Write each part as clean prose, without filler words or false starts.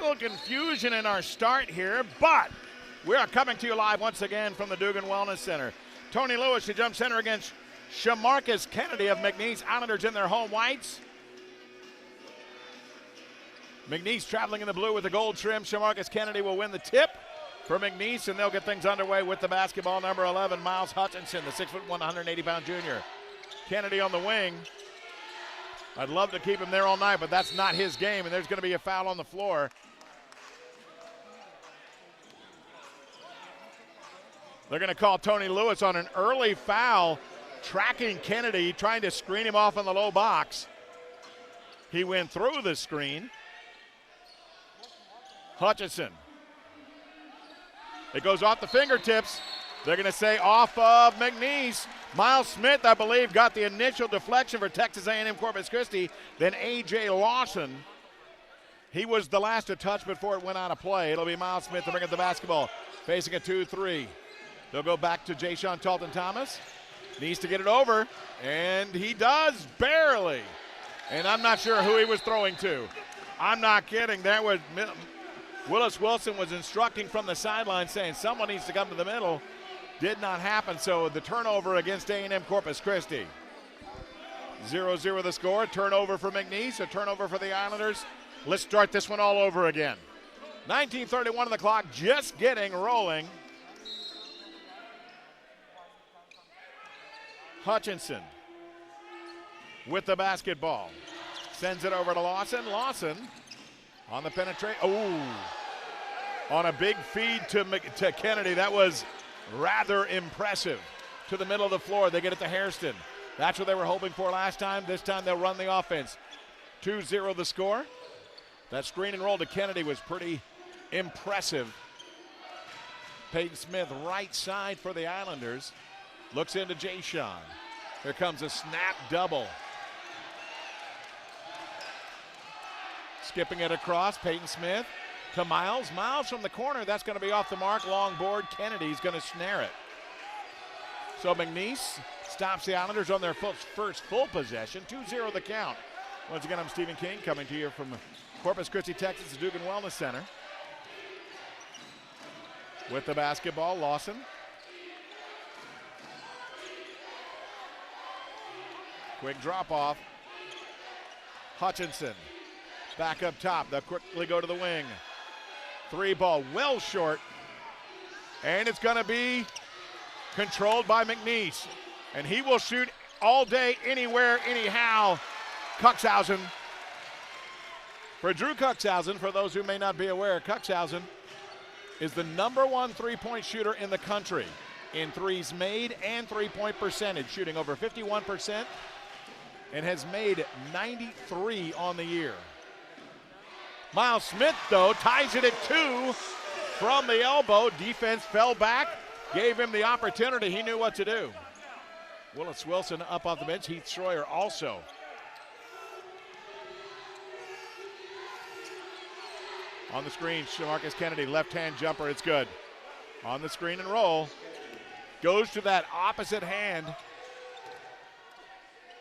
little confusion in our start here, but we are coming to you live once again from the Dugan Wellness Center. Tony Lewis to jump center against Shamarcus Kennedy of McNeese. Islanders in their home whites. McNeese traveling in the blue with the gold trim. Shamarcus Kennedy will win the tip for McNeese, and they'll get things underway with the basketball. Number 11, Miles Hutchinson, the 6'1", 180-pound junior. Kennedy on the wing. I'd love to keep him there all night, but that's not his game, and there's going to be a foul on the floor. They're going to call Tony Lewis on an early foul, tracking Kennedy, trying to screen him off in the low box. He went through the screen. Hutchinson. It goes off the fingertips. They're going to say off of McNeese. Miles Smith, I believe, got the initial deflection for Texas A&M Corpus Christi. Then A.J. Lawson. He was the last to touch before it went out of play. It'll be Miles Smith to bring up the basketball. Facing a 2-3. They'll go back to Ja'Shawn Talton-Thomas. Needs to get it over, and he does, barely. And I'm not sure who he was throwing to. I'm not kidding. That was Willis Wilson was instructing from the sideline saying someone needs to come to the middle. Did not happen, so the turnover against A&M Corpus Christi. 0-0 the score. Turnover for McNeese, a turnover for the Islanders. Let's start this one all over again. 19:31 on the clock, just getting rolling. Hutchinson with the basketball. Sends it over to Lawson. Lawson on the penetrate. Oh, on a big feed to Kennedy. That was rather impressive. To the middle of the floor. They get it to Hairston. That's what they were hoping for last time. This time they'll run the offense. 2-0 the score. That screen and roll to Kennedy was pretty impressive. Peyton Smith right side for the Islanders. Looks into Ja'Shawn. Here comes a snap double. Skipping it across, Peyton Smith to Miles. Miles from the corner, that's going to be off the mark. Long board, Kennedy's going to snare it. So McNeese stops the Islanders on their first full possession. 2-0 the count. Once again, I'm Stephen King coming to you from Corpus Christi, Texas, the Dugan Wellness Center. With the basketball, Lawson. Quick drop off. Hutchinson back up top. They'll quickly go to the wing. Three ball well short. And it's going to be controlled by McNeese. And he will shoot all day, anywhere, anyhow. Cuxhausen. For Drew Cuxhausen, for those who may not be aware, Cuxhausen is the #1 three-point shooter in the country in threes made and three-point percentage, shooting over 51%. And has made 93 on the year. Miles Smith, though, ties it at 2 from the elbow. Defense fell back, gave him the opportunity. He knew what to do. Willis Wilson up off the bench. Heath Schroyer also. On the screen, Shamarcus Kennedy, left-hand jumper. It's good. On the screen and roll. Goes to that opposite hand.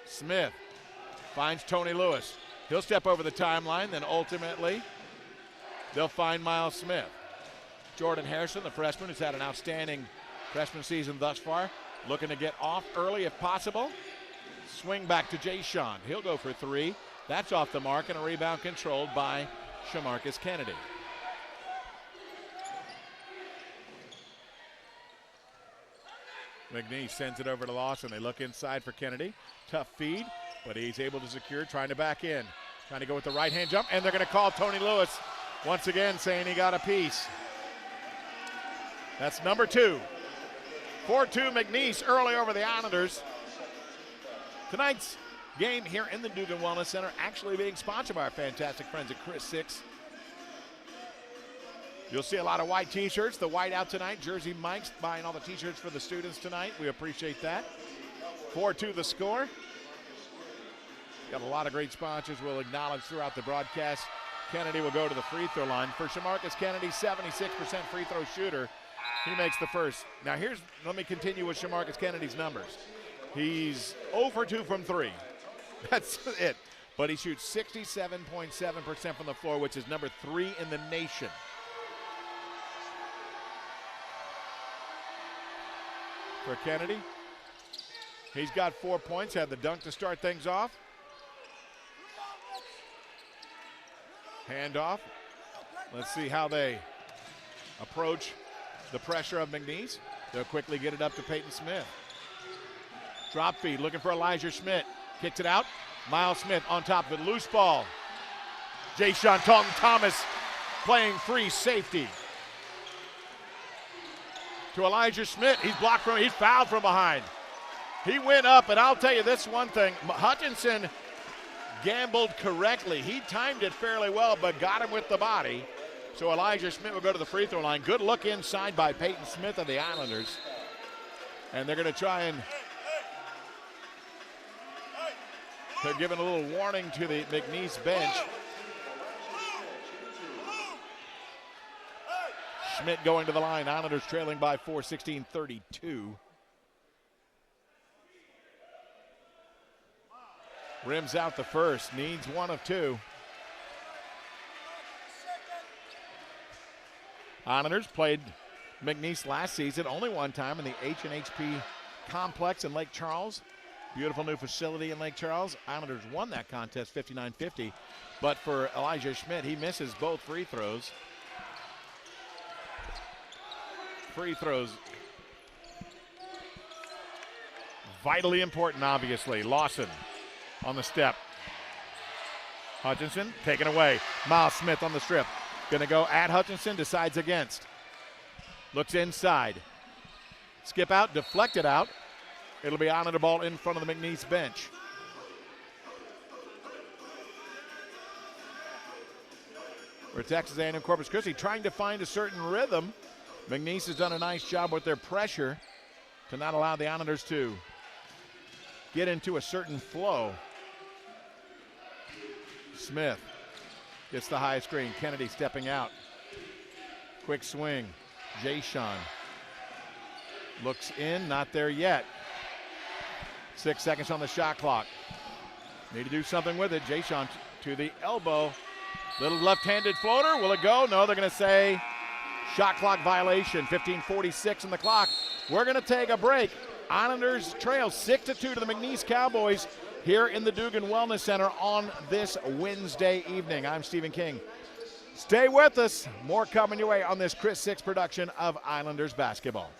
Smith finds Tony Lewis. He'll step over the timeline, then ultimately they'll find Miles Smith. Jordan Harrison, the freshman, who's had an outstanding freshman season thus far, looking to get off early if possible. Swing back to Ja'Shawn. He'll go for 3. That's off the mark, and a rebound controlled by Shamarcus Kennedy. McNeese sends it over to Lawson. They look inside for Kennedy. Tough feed, but he's able to secure, trying to back in. Trying to go with the right-hand jump, and they're going to call Tony Lewis once again, saying he got a piece. That's number 2. 4-2 McNeese early over the Islanders. Tonight's game here in the Dugan Wellness Center actually being sponsored by our fantastic friends at Chris Six. You'll see a lot of white t-shirts. The white out tonight. Jersey Mike's buying all the t-shirts for the students tonight. We appreciate that. 4-2 the score. Got a lot of great sponsors we'll acknowledge throughout the broadcast. Kennedy will go to the free throw line. For Shamarcus Kennedy, 76% free throw shooter. He makes the first. Now let me continue with Shamarcus Kennedy's numbers. He's 0 for 2 from 3. That's it. but he shoots 67.7% from the floor, which is number 3 in the nation. For Kennedy, he's got 4 points, had the dunk to start things off. Handoff. Let's see how they approach the pressure of McNeese. They'll quickly get it up to Peyton Smith. Drop feed, looking for Elijah Schmidt. Kicks it out. Miles Smith on top of it. Loose ball. Jay-Sean Thomas playing free safety. To Elijah Schmidt. He's fouled from behind. He went up, and I'll tell you this one thing. Hutchinson gambled correctly. He timed it fairly well, but got him with the body. So Elijah Schmidt will go to the free throw line. Good look inside by Peyton Smith of the Islanders. And they're going to try and they're giving a little warning to the McNeese bench. Schmidt going to the line. Islanders trailing by 4, 16-32. Rims out the first. Needs one of 2. Islanders played McNeese last season only one time in the H&HP complex in Lake Charles. Beautiful new facility in Lake Charles. Islanders won that contest 59-50. But for Elijah Schmidt, he misses both free throws. Free throws vitally important, obviously. Lawson on the step. Hutchinson taken away. Miles Smith on the strip. Going to go at Hutchinson, decides against. Looks inside. Skip out, deflected out. It'll be on the ball in front of the McNeese bench. For Texas A&M Corpus Christi, trying to find a certain rhythm. McNeese has done a nice job with their pressure to not allow the Islanders to get into a certain flow. Smith gets the high screen. Kennedy stepping out. Quick swing. Jay-Sean looks in, not there yet. 6 seconds on the shot clock. Need to do something with it. Jay-Sean to the elbow. Little left-handed floater. Will it go? No, they're going to say shot clock violation. 15:46 on the clock. We're going to take a break. Islanders trail 6-2 to the McNeese Cowboys here in the Dugan Wellness Center on this Wednesday evening. I'm Stephen King. Stay with us. More coming your way on this Chris Six production of Islanders basketball.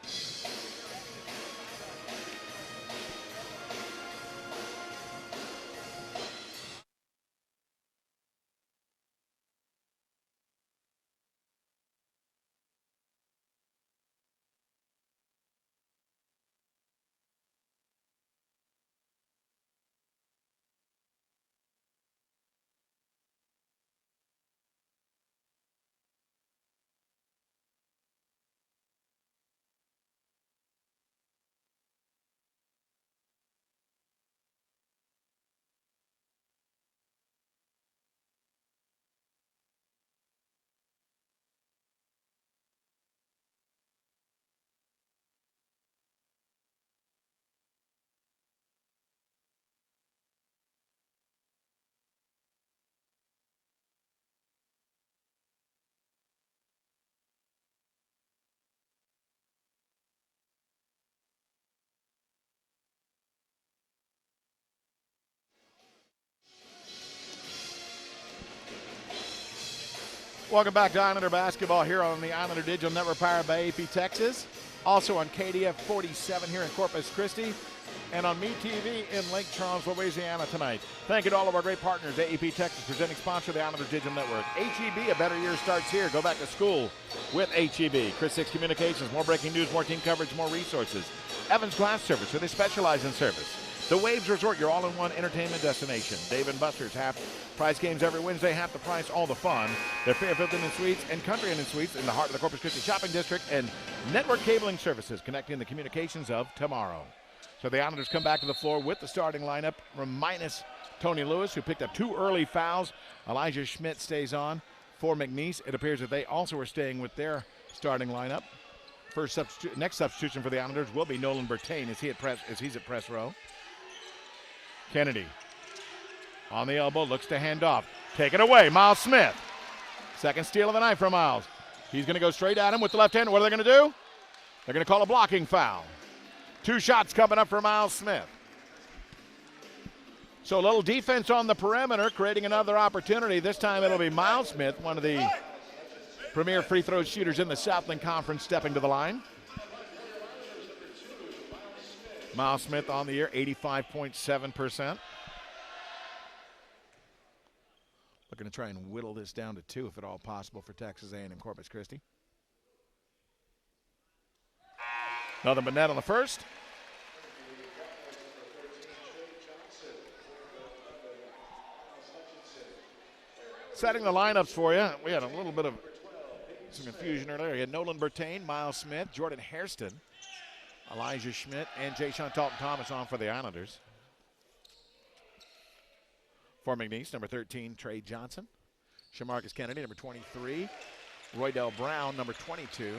Welcome back to Islander basketball here on the Islander Digital Network powered by AP Texas. Also on KDF 47 here in Corpus Christi and on MeTV in Lake Charles, Louisiana tonight. Thank you to all of our great partners. AAP Texas, presenting sponsor of the Islander Digital Network. HEB, a better year starts here. Go back to school with HEB. Chris Six Communications, more breaking news, more team coverage, more resources. Evans Glass Service, where they specialize in service. The Waves Resort, your all-in-one entertainment destination. Dave & Buster's, half price games every Wednesday, half the price, all the fun. They're Fairfield Inn and Suites and Country Inn and Suites in the heart of the Corpus Christi Shopping District, and network cabling services connecting the communications of tomorrow. So the Islanders come back to the floor with the starting lineup, minus Tony Lewis, who picked up 2 early fouls. Elijah Schmidt stays on for McNeese. It appears that they also are staying with their starting lineup. Next substitution for the Islanders will be Nolan Bertain as he's at press row. Kennedy On the elbow, looks to hand off. Take it away, Miles Smith. Second steal of the night for Miles. He's going to go straight at him with the left hand. What are they going to do? They're going to call a blocking foul. 2 shots coming up for Miles Smith. So a little defense on the perimeter, creating another opportunity. This time it'll be Miles Smith, one of the premier free throw shooters in the Southland Conference, stepping to the line. Miles Smith on the year, 85.7%. Looking to try and whittle this down to 2, if at all possible, for Texas A&M Corpus Christi. Nothing but net on the first. Setting the lineups for you, we had a little bit of some confusion earlier. We had Nolan Bertain, Miles Smith, Jordan Hairston, Elijah Schmidt, and Jayshawn Talton-Thomas on for the Islanders. For McNeese, number 13, Trey Johnson. Shamarcus Kennedy, number 23. Roydell Brown, number 22.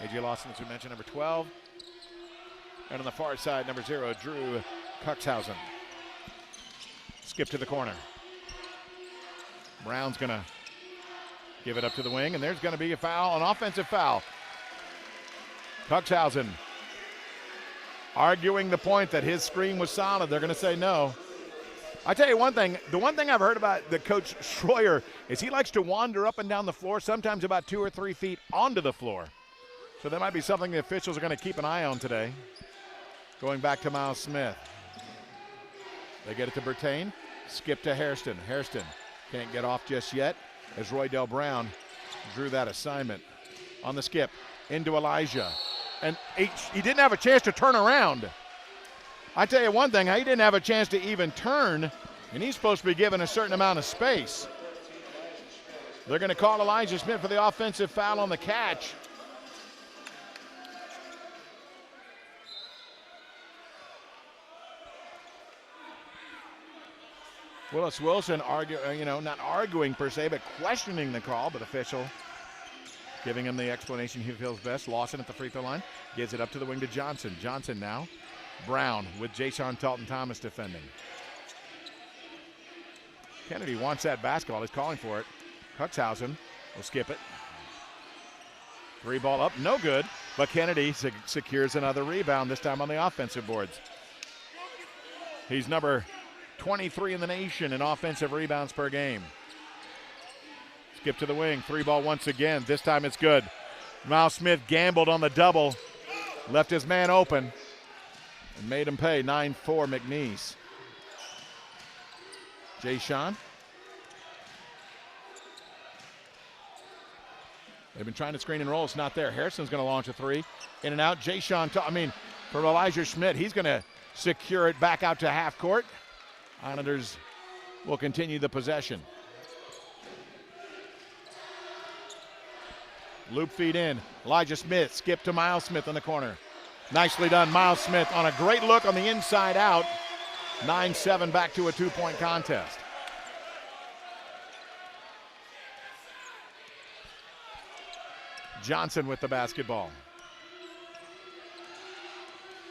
A.J. Lawson, as we mentioned, number 12. And on the far side, number 0, Drew Cuxhausen. Skip to the corner. Brown's going to give it up to the wing, and there's going to be a foul, an offensive foul. Cuxhausen arguing the point that his screen was solid. They're going to say no. I tell you one thing, the one thing I've heard about the coach Schroyer is he likes to wander up and down the floor, sometimes about 2 or 3 feet onto the floor. So that might be something the officials are going to keep an eye on today. Going back to Miles Smith. They get it to Bertain. Skip to Hairston. Hairston can't get off just yet as Roydell Brown drew that assignment. On the skip, into Elijah. And he didn't have a chance to turn around. I tell you one thing, he didn't have a chance to even turn, and he's supposed to be given a certain amount of space. They're going to call Elijah Smith for the offensive foul on the catch. Willis Wilson not arguing per se, but questioning the call, but official giving him the explanation he feels best. Lawson at the free throw line gives it up to the wing to Johnson. Johnson now. Brown with Jayshawn Talton-Thomas defending. Kennedy wants that basketball. He's calling for it. Cuxhausen will skip it. 3 ball up, no good, but Kennedy secures another rebound, this time on the offensive boards. He's number 23 in the nation in offensive rebounds per game. Skip to the wing, 3 ball once again. This time it's good. Miles Smith gambled on the double, left his man open, and made him pay. 9-4 McNeese. Jayshawn. They've been trying to screen and roll. It's not there. Harrison's going to launch a 3. In and out. Jayshawn, for Elijah Schmidt, he's going to secure it back out to half court. Islanders will continue the possession. Loop feed in. Elijah Smith, skip to Miles Smith in the corner. Nicely done, Miles Smith on a great look on the inside out. 9-7 back to a 2-point contest. Johnson with the basketball.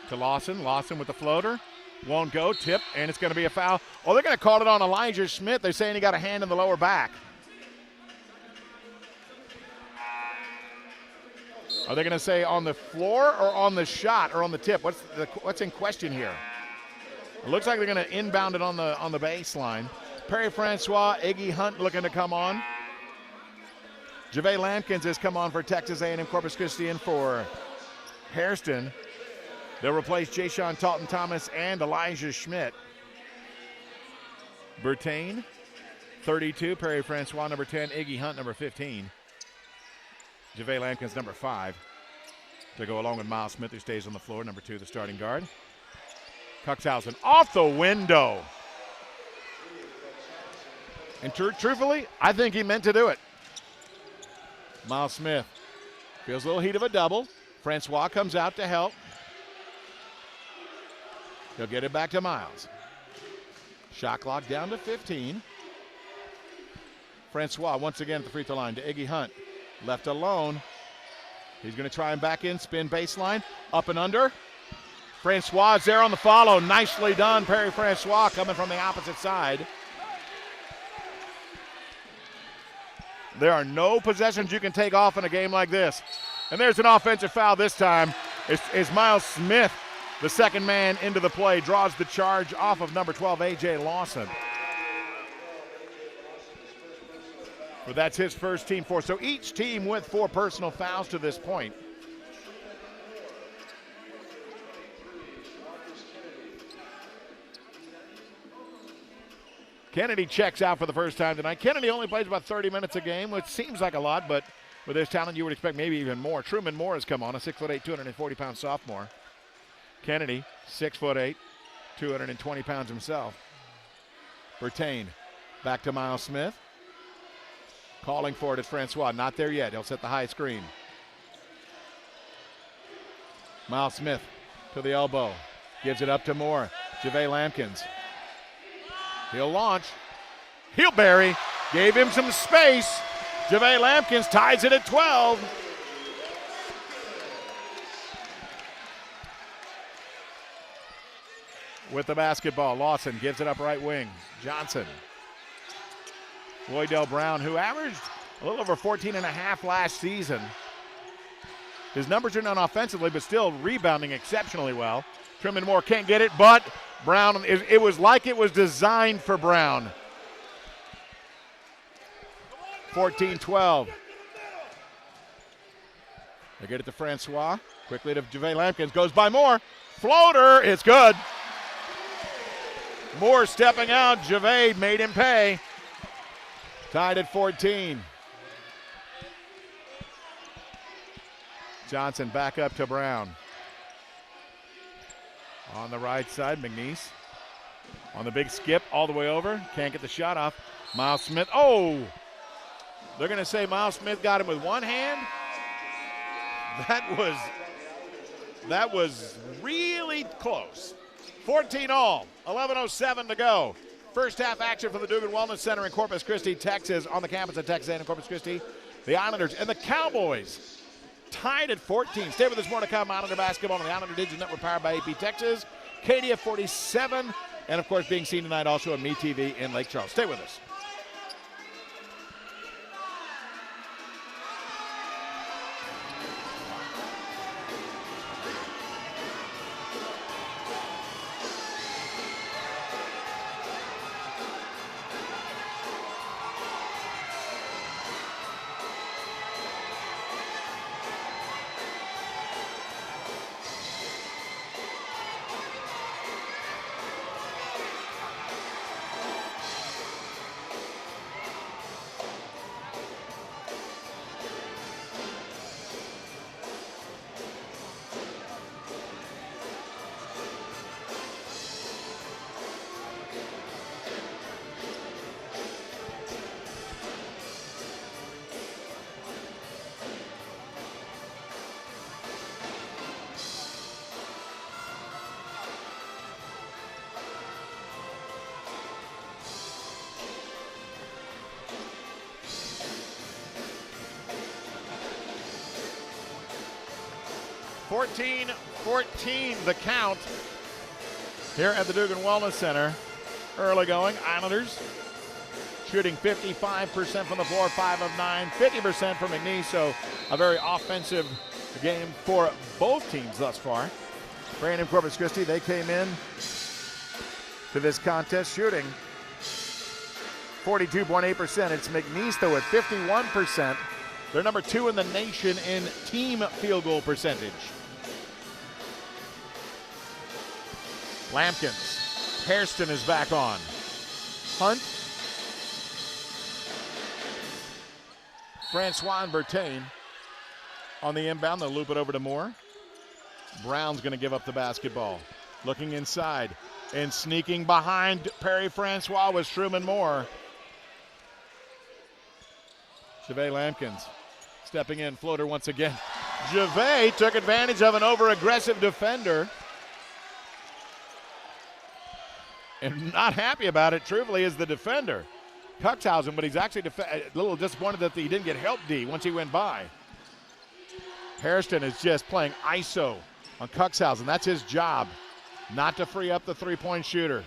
To Lawson. Lawson with the floater. Won't go. Tip, and it's going to be a foul. Oh, they're going to call it on Elijah Schmidt. They're saying he got a hand in the lower back. Are they going to say on the floor or on the shot or on the tip? What's in question here? It looks like they're going to inbound it on the baseline. Perry Francois, Iggy Hunt looking to come on. JaVale Lampkins has come on for Texas A&M Corpus Christi and for Hairston. They'll replace Jayshawn Talton-Thomas and Elijah Schmidt. Bertain, 32. Perry Francois, number 10. Iggy Hunt, number 15. JaVale Lampkins, number 5. To go along with Miles Smith, who stays on the floor, number 2, the starting guard. Cuxhausen off the window. And truthfully, I think he meant to do it. Miles Smith feels a little heat of a double. Francois comes out to help. He'll get it back to Miles. Shot clock down to 15. Francois once again at the free throw line to Iggy Hunt. Left alone. He's going to try and back in, spin baseline, up and under. Francois is there on the follow. Nicely done, Perry Francois coming from the opposite side. There are no possessions you can take off in a game like this. And there's an offensive foul this time. It's Miles Smith, the second man into the play, draws the charge off of number 12, A.J. Lawson. But that's his first team four. So each team with 4 personal fouls to this point. Kennedy checks out for the first time tonight. Kennedy only plays about 30 minutes a game, which seems like a lot, but with his talent, you would expect maybe even more. Truman Moore has come on, a 6'8", 240-pound sophomore. Kennedy, 6'8", 220 pounds himself. Bertain back to Miles Smith. Calling for it is Francois. Not there yet. He'll set the high screen. Miles Smith to the elbow. Gives it up to Moore. JaVale Lampkins. He'll launch. He'll bury. Gave him some space. JaVale Lampkins ties it at 12. With the basketball, Lawson gives it up right wing. Johnson. Lloydell Brown, who averaged a little over 14 and a half last season. His numbers are not offensively, but still rebounding exceptionally well. Truman Moore can't get it, but Brown, it was like it was designed for Brown. 14-12. They get it to Francois. Quickly to JaVale Lampkins. Goes by Moore. Floater. It's good. Moore stepping out. JaVale made him pay. Tied at 14. Johnson back up to Brown. On the right side, McNeese. On the big skip all the way over. Can't get the shot off. Miles Smith. Oh! They're going to say Miles Smith got him with one hand. That was really close. 14 all. 11:07 to go. First half action for the Dugan Wellness Center in Corpus Christi, Texas, on the campus of Texas A&M Corpus Christi. The Islanders and the Cowboys tied at 14. Stay with us, more to come. Islander basketball on the Islander Digital Network, powered by AP Texas. KDF 47, and of course being seen tonight also on MeTV in Lake Charles. Stay with us. (14-14) the count here at the Dugan Wellness Center. Early going, Islanders shooting 55% from the floor, 5 of 9, 50% from McNeese, so a very offensive game for both teams thus far. Brandon Corpus Christi, they came in to this contest shooting 42.8%. It's McNeese, though, at 51%. They're number 2 in the nation in team field goal percentage. Lampkins. Hairston is back on. Hunt. Francois and Bertain on the inbound. They'll loop it over to Moore. Brown's going to give up the basketball. Looking inside and sneaking behind Perry Francois was Truman Moore. JaVale Lampkins stepping in, floater once again. JaVale took advantage of an over-aggressive defender. And not happy about it, truthfully, is the defender, Cuxhausen, but he's actually a little disappointed that he didn't get help D once he went by. Hairston is just playing ISO on Cuxhausen. That's his job, not to free up the three-point shooter.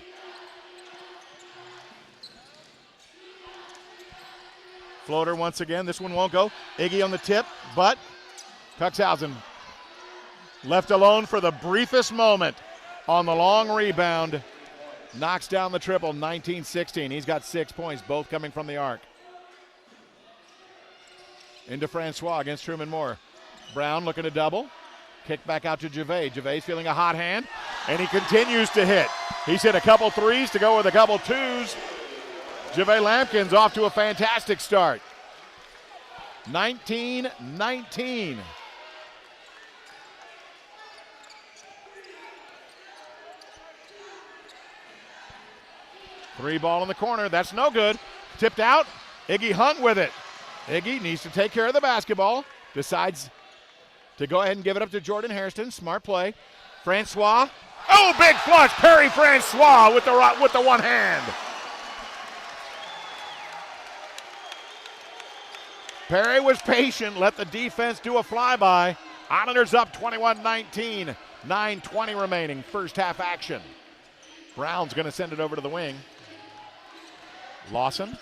Floater once again. This one won't go. Iggy on the tip, but Cuxhausen left alone for the briefest moment on the long rebound. Knocks down the triple, 19-16. He's got 6 points, both coming from the arc. Into Francois against Truman Moore. Brown looking to double. Kick back out to Gervais. Gervais feeling a hot hand, and he continues to hit. He's hit a couple threes to go with a couple twos. Gervais Lampkin's off to a fantastic start. 19-19. Three ball in the corner. That's no good. Tipped out. Iggy Hunt with it. Iggy needs to take care of the basketball. Decides to go ahead and give it up to Jordan Hairston. Smart play. Francois. Oh, big flush. Perry Francois with the one hand. Perry was patient. Let the defense do a flyby. Islanders up 21-19. 9:20 remaining. First half action. Brown's going to send it over to the wing. Lawson.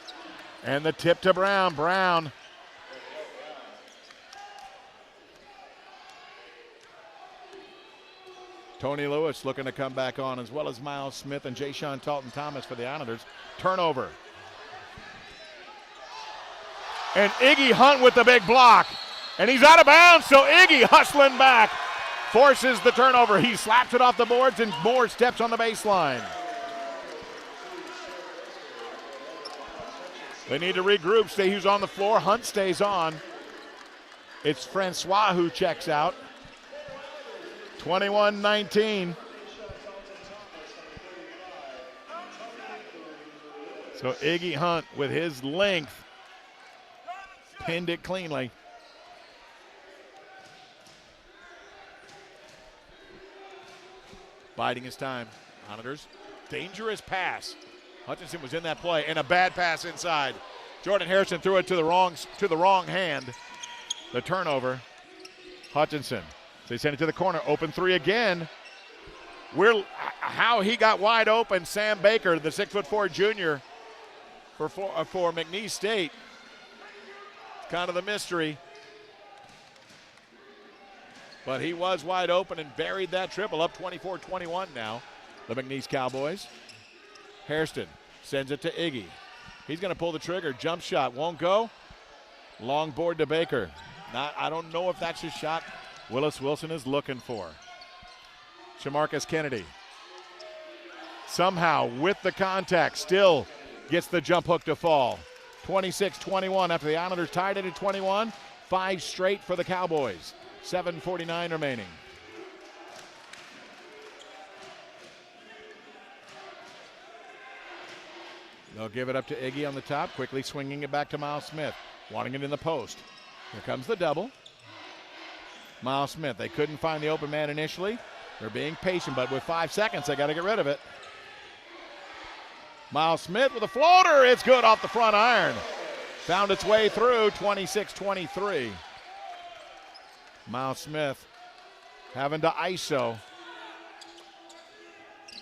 And the tip to Brown. Brown. Tony Lewis looking to come back on, as well as Miles Smith and Jay-Sean Talton-Thomas for the Islanders. Turnover. And Iggy Hunt with the big block. And he's out of bounds, so Iggy hustling back. Forces the turnover. He slaps it off the boards, and Moore steps on the baseline. They need to regroup. Stay who's on the floor. Hunt stays on. It's Francois who checks out. 21-19. So Iggy Hunt with his length pinned it cleanly. Biding his time. Islanders, dangerous pass. Hutchinson was in that play, and a bad pass inside. Jordan Harrison threw it to the wrong hand. The turnover. Hutchinson. So they send it to the corner. Open three again. How he got wide open, Sam Baker, the 6'4" junior for McNeese State. It's kind of the mystery. But he was wide open and buried that triple, up 24-21 now, the McNeese Cowboys. Hairston sends it to Iggy. He's going to pull the trigger. Jump shot won't go. Long board to Baker. I don't know if that's his shot Willis Wilson is looking for. Shamarcus Kennedy. Somehow, with the contact, still gets the jump hook to fall. 26-21 after the Islanders tied it at 21. 5 straight for the Cowboys. 7:49 remaining. They'll give it up to Iggy on the top, quickly swinging it back to Miles Smith, wanting it in the post. Here comes the double. Miles Smith, they couldn't find the open man initially. They're being patient, but with 5 seconds, they got to get rid of it. Miles Smith with a floater. It's good off the front iron. Found its way through, 26-23. Miles Smith having to ISO.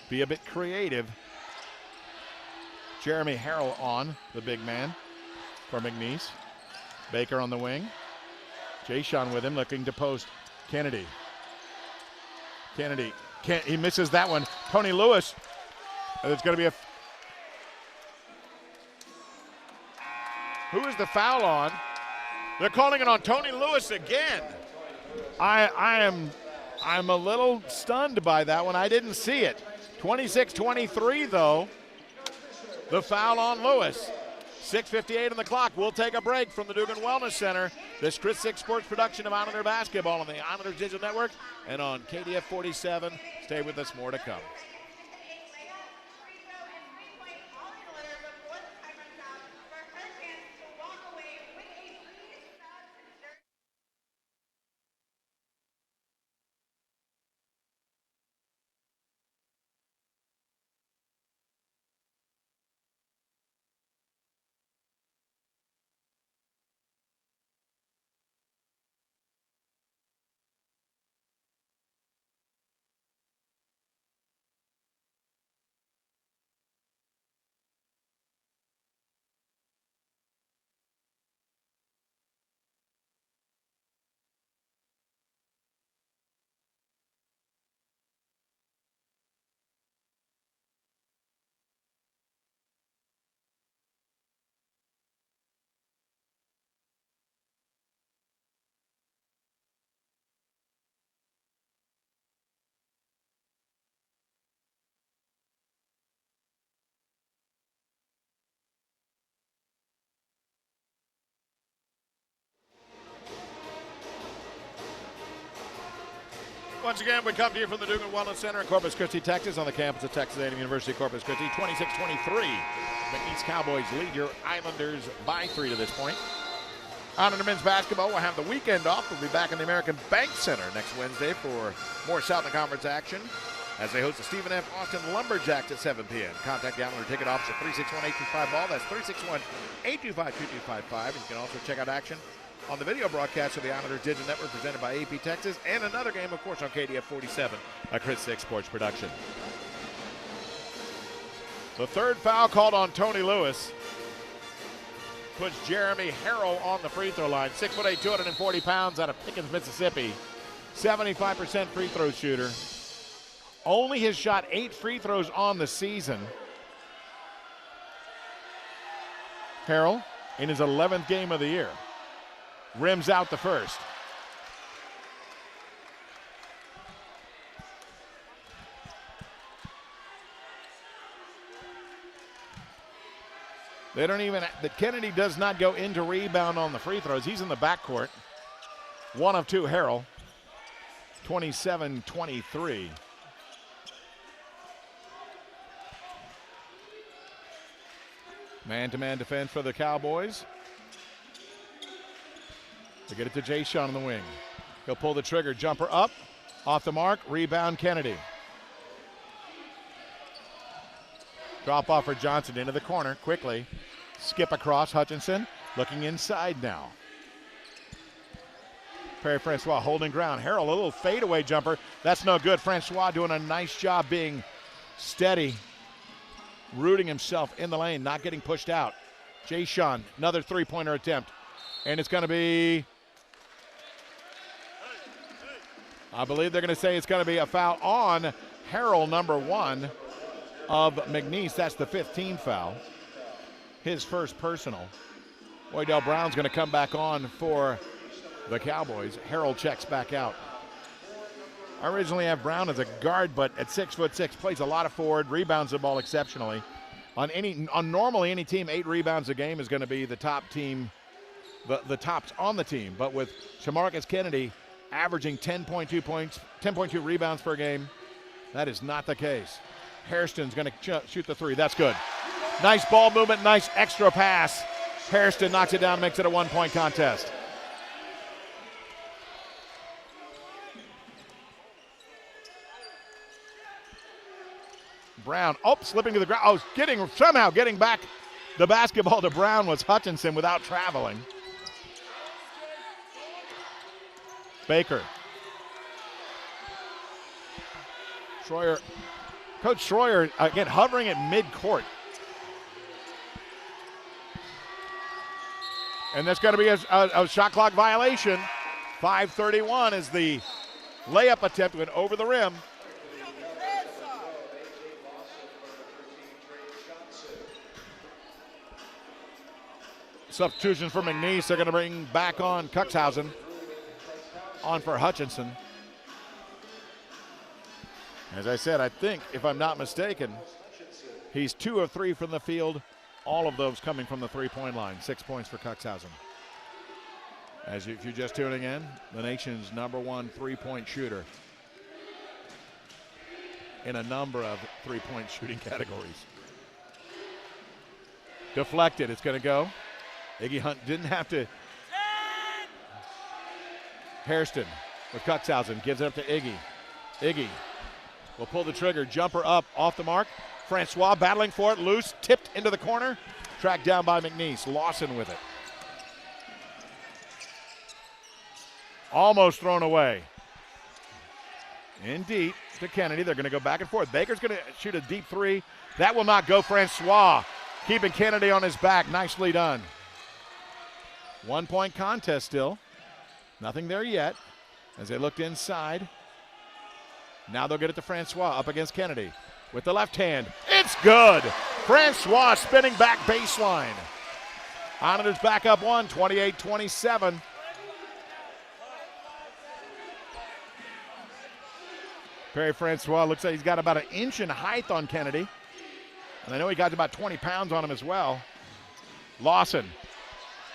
Be a bit creative. Jeremy Harrell on, the big man for McNeese. Baker on the wing. Jay-Sean with him, looking to post Kennedy. Kennedy, he misses that one. Tony Lewis, there's going to be a... Who is the foul on? They're calling it on Tony Lewis again. I'm a little stunned by that one. I didn't see it. 26-23 though. The foul on Lewis. 6:58 on the clock. We'll take a break from the Dugan Wellness Center. This Chris Six Sports production of Islander basketball on the Islanders Digital Network and on KDF 47. Stay with us, more to come. Once again, we come to you from the Dugan Wellness Center in Corpus Christi, Texas, on the campus of Texas A&M University, Corpus Christi. 26-23. McNeese Cowboys lead your Islanders by 3 to this point. Islander men's basketball will have the weekend off. We'll be back in the American Bank Center next Wednesday for more Southern Conference action as they host the Stephen F. Austin Lumberjacks at 7 p.m. Contact the Islander ticket office at 361-825-BALL. That's 361-825-2255. And you can also check out action on the video broadcast of the Islanders Digital Network presented by AP Texas, and another game, of course, on KDF 47, a Chris 6 Sports production. The third foul called on Tony Lewis puts Jeremy Harrell on the free throw line. 6'8", 240 pounds out of Pickens, Mississippi. 75% free throw shooter. Only has shot 8 free throws on the season. Harrell in his 11th game of the year. Rims out the first. They don't even, the Kennedy does not go into rebound on the free throws. He's in the backcourt. 1 of 2, Harrell. 27-23. Man-to-man defense for the Cowboys. They get it to Jay Sean on the wing. He'll pull the trigger, jumper up, off the mark, rebound Kennedy. Drop off for Johnson into the corner quickly. Skip across, Hutchinson looking inside now. Perry Francois holding ground. Harrell, a little fadeaway jumper. That's no good. Francois doing a nice job being steady, rooting himself in the lane, not getting pushed out. Jay Sean, another three-pointer attempt. And it's going to be, I believe they're going to say it's going to be a foul on Harrell, number 1 of McNeese. That's the 15th foul. His first personal. Boydell Brown's going to come back on for the Cowboys. Harrell checks back out. I originally have Brown as a guard, but at 6'6", plays a lot of forward, rebounds the ball exceptionally. On normally any team, 8 rebounds a game is going to be the top team, the tops on the team. But with Shamarcus Kennedy averaging 10.2 points, 10.2 rebounds per game, that is not the case. Hairston's going to shoot the 3. That's good. Nice ball movement, nice extra pass. Hairston knocks it down, makes it a 1-point contest. Brown, slipping to the ground. Somehow getting back the basketball to Brown was Hutchinson without traveling. Baker. Schroyer. Coach Schroyer, again, hovering at midcourt. And that's going to be a shot clock violation. 5:31 is the layup attempt, went over the rim. Substitutions for McNeese. They're going to bring back on Cuxhausen. On for Hutchinson. As I said, I think, if I'm not mistaken, he's 2 of 3 from the field. All of those coming from the three-point line. 6 points for Cuxhausen. If you're just tuning in, the nation's number 1 three-point shooter in a number of three-point shooting categories. Deflected. It's going to go. Iggy Hunt didn't have to. Hairston with Cuxhausen gives it up to Iggy. Iggy will pull the trigger. Jumper up off the mark. Francois battling for it. Loose. Tipped into the corner. Tracked down by McNeese. Lawson with it. Almost thrown away. In deep to Kennedy. They're going to go back and forth. Baker's going to shoot a deep 3. That will not go. Francois keeping Kennedy on his back. Nicely done. 1-point contest still. Nothing there yet as they looked inside. Now they'll get it to Francois up against Kennedy with the left hand. It's good. Francois spinning back baseline. Islanders back up 1, 28-27. Perry Francois looks like he's got about 1 inch in height on Kennedy. And I know he got about 20 pounds on him as well. Lawson.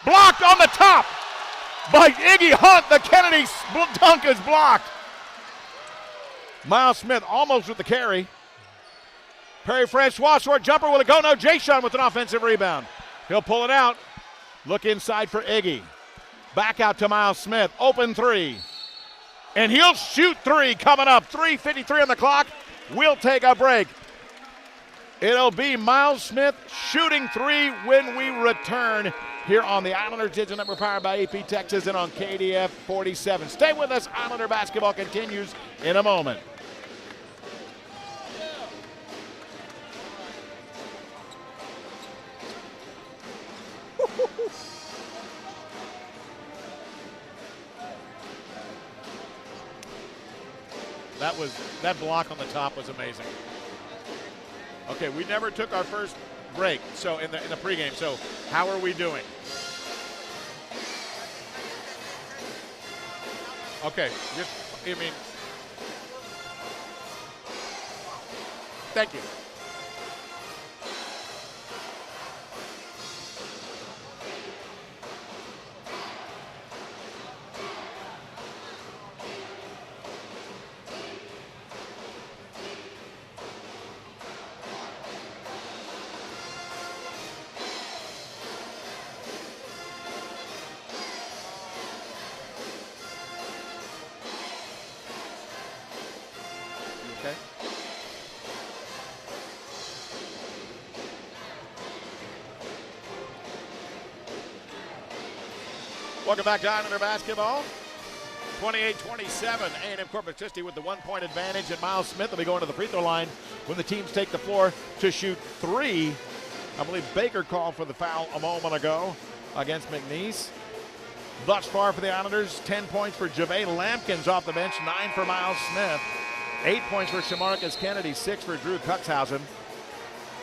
Blocked on the top by Iggy Hunt. The Kennedy dunk is blocked. Miles Smith almost with the carry. Perry Francois, short jumper. Will it go? No. Jayshon with an offensive rebound. He'll pull it out. Look inside for Iggy. Back out to Miles Smith. Open three. And he'll shoot three coming up. 3:53 on the clock. We'll take a break. It'll be Miles Smith shooting three when we return here on the Islander Digital Network powered by AP Texas and on KDF 47. Stay with us. Islander basketball continues in a moment. That block on the top was amazing. Okay, we never took our first break, so in the pregame. So how are we doing? Okay, thank you. Okay. Welcome back to Islander basketball. 28-27, A&M Corpus Christi with the 1-point advantage, and Miles Smith will be going to the free throw line when the teams take the floor to shoot three. I believe Baker called for the foul a moment ago against McNeese. Thus far for the Islanders, 10 points for JaVale Lampkins off the bench, 9 for Miles Smith. 8 points for Shamarcus Kennedy, 6 for Drew Cuxhausen.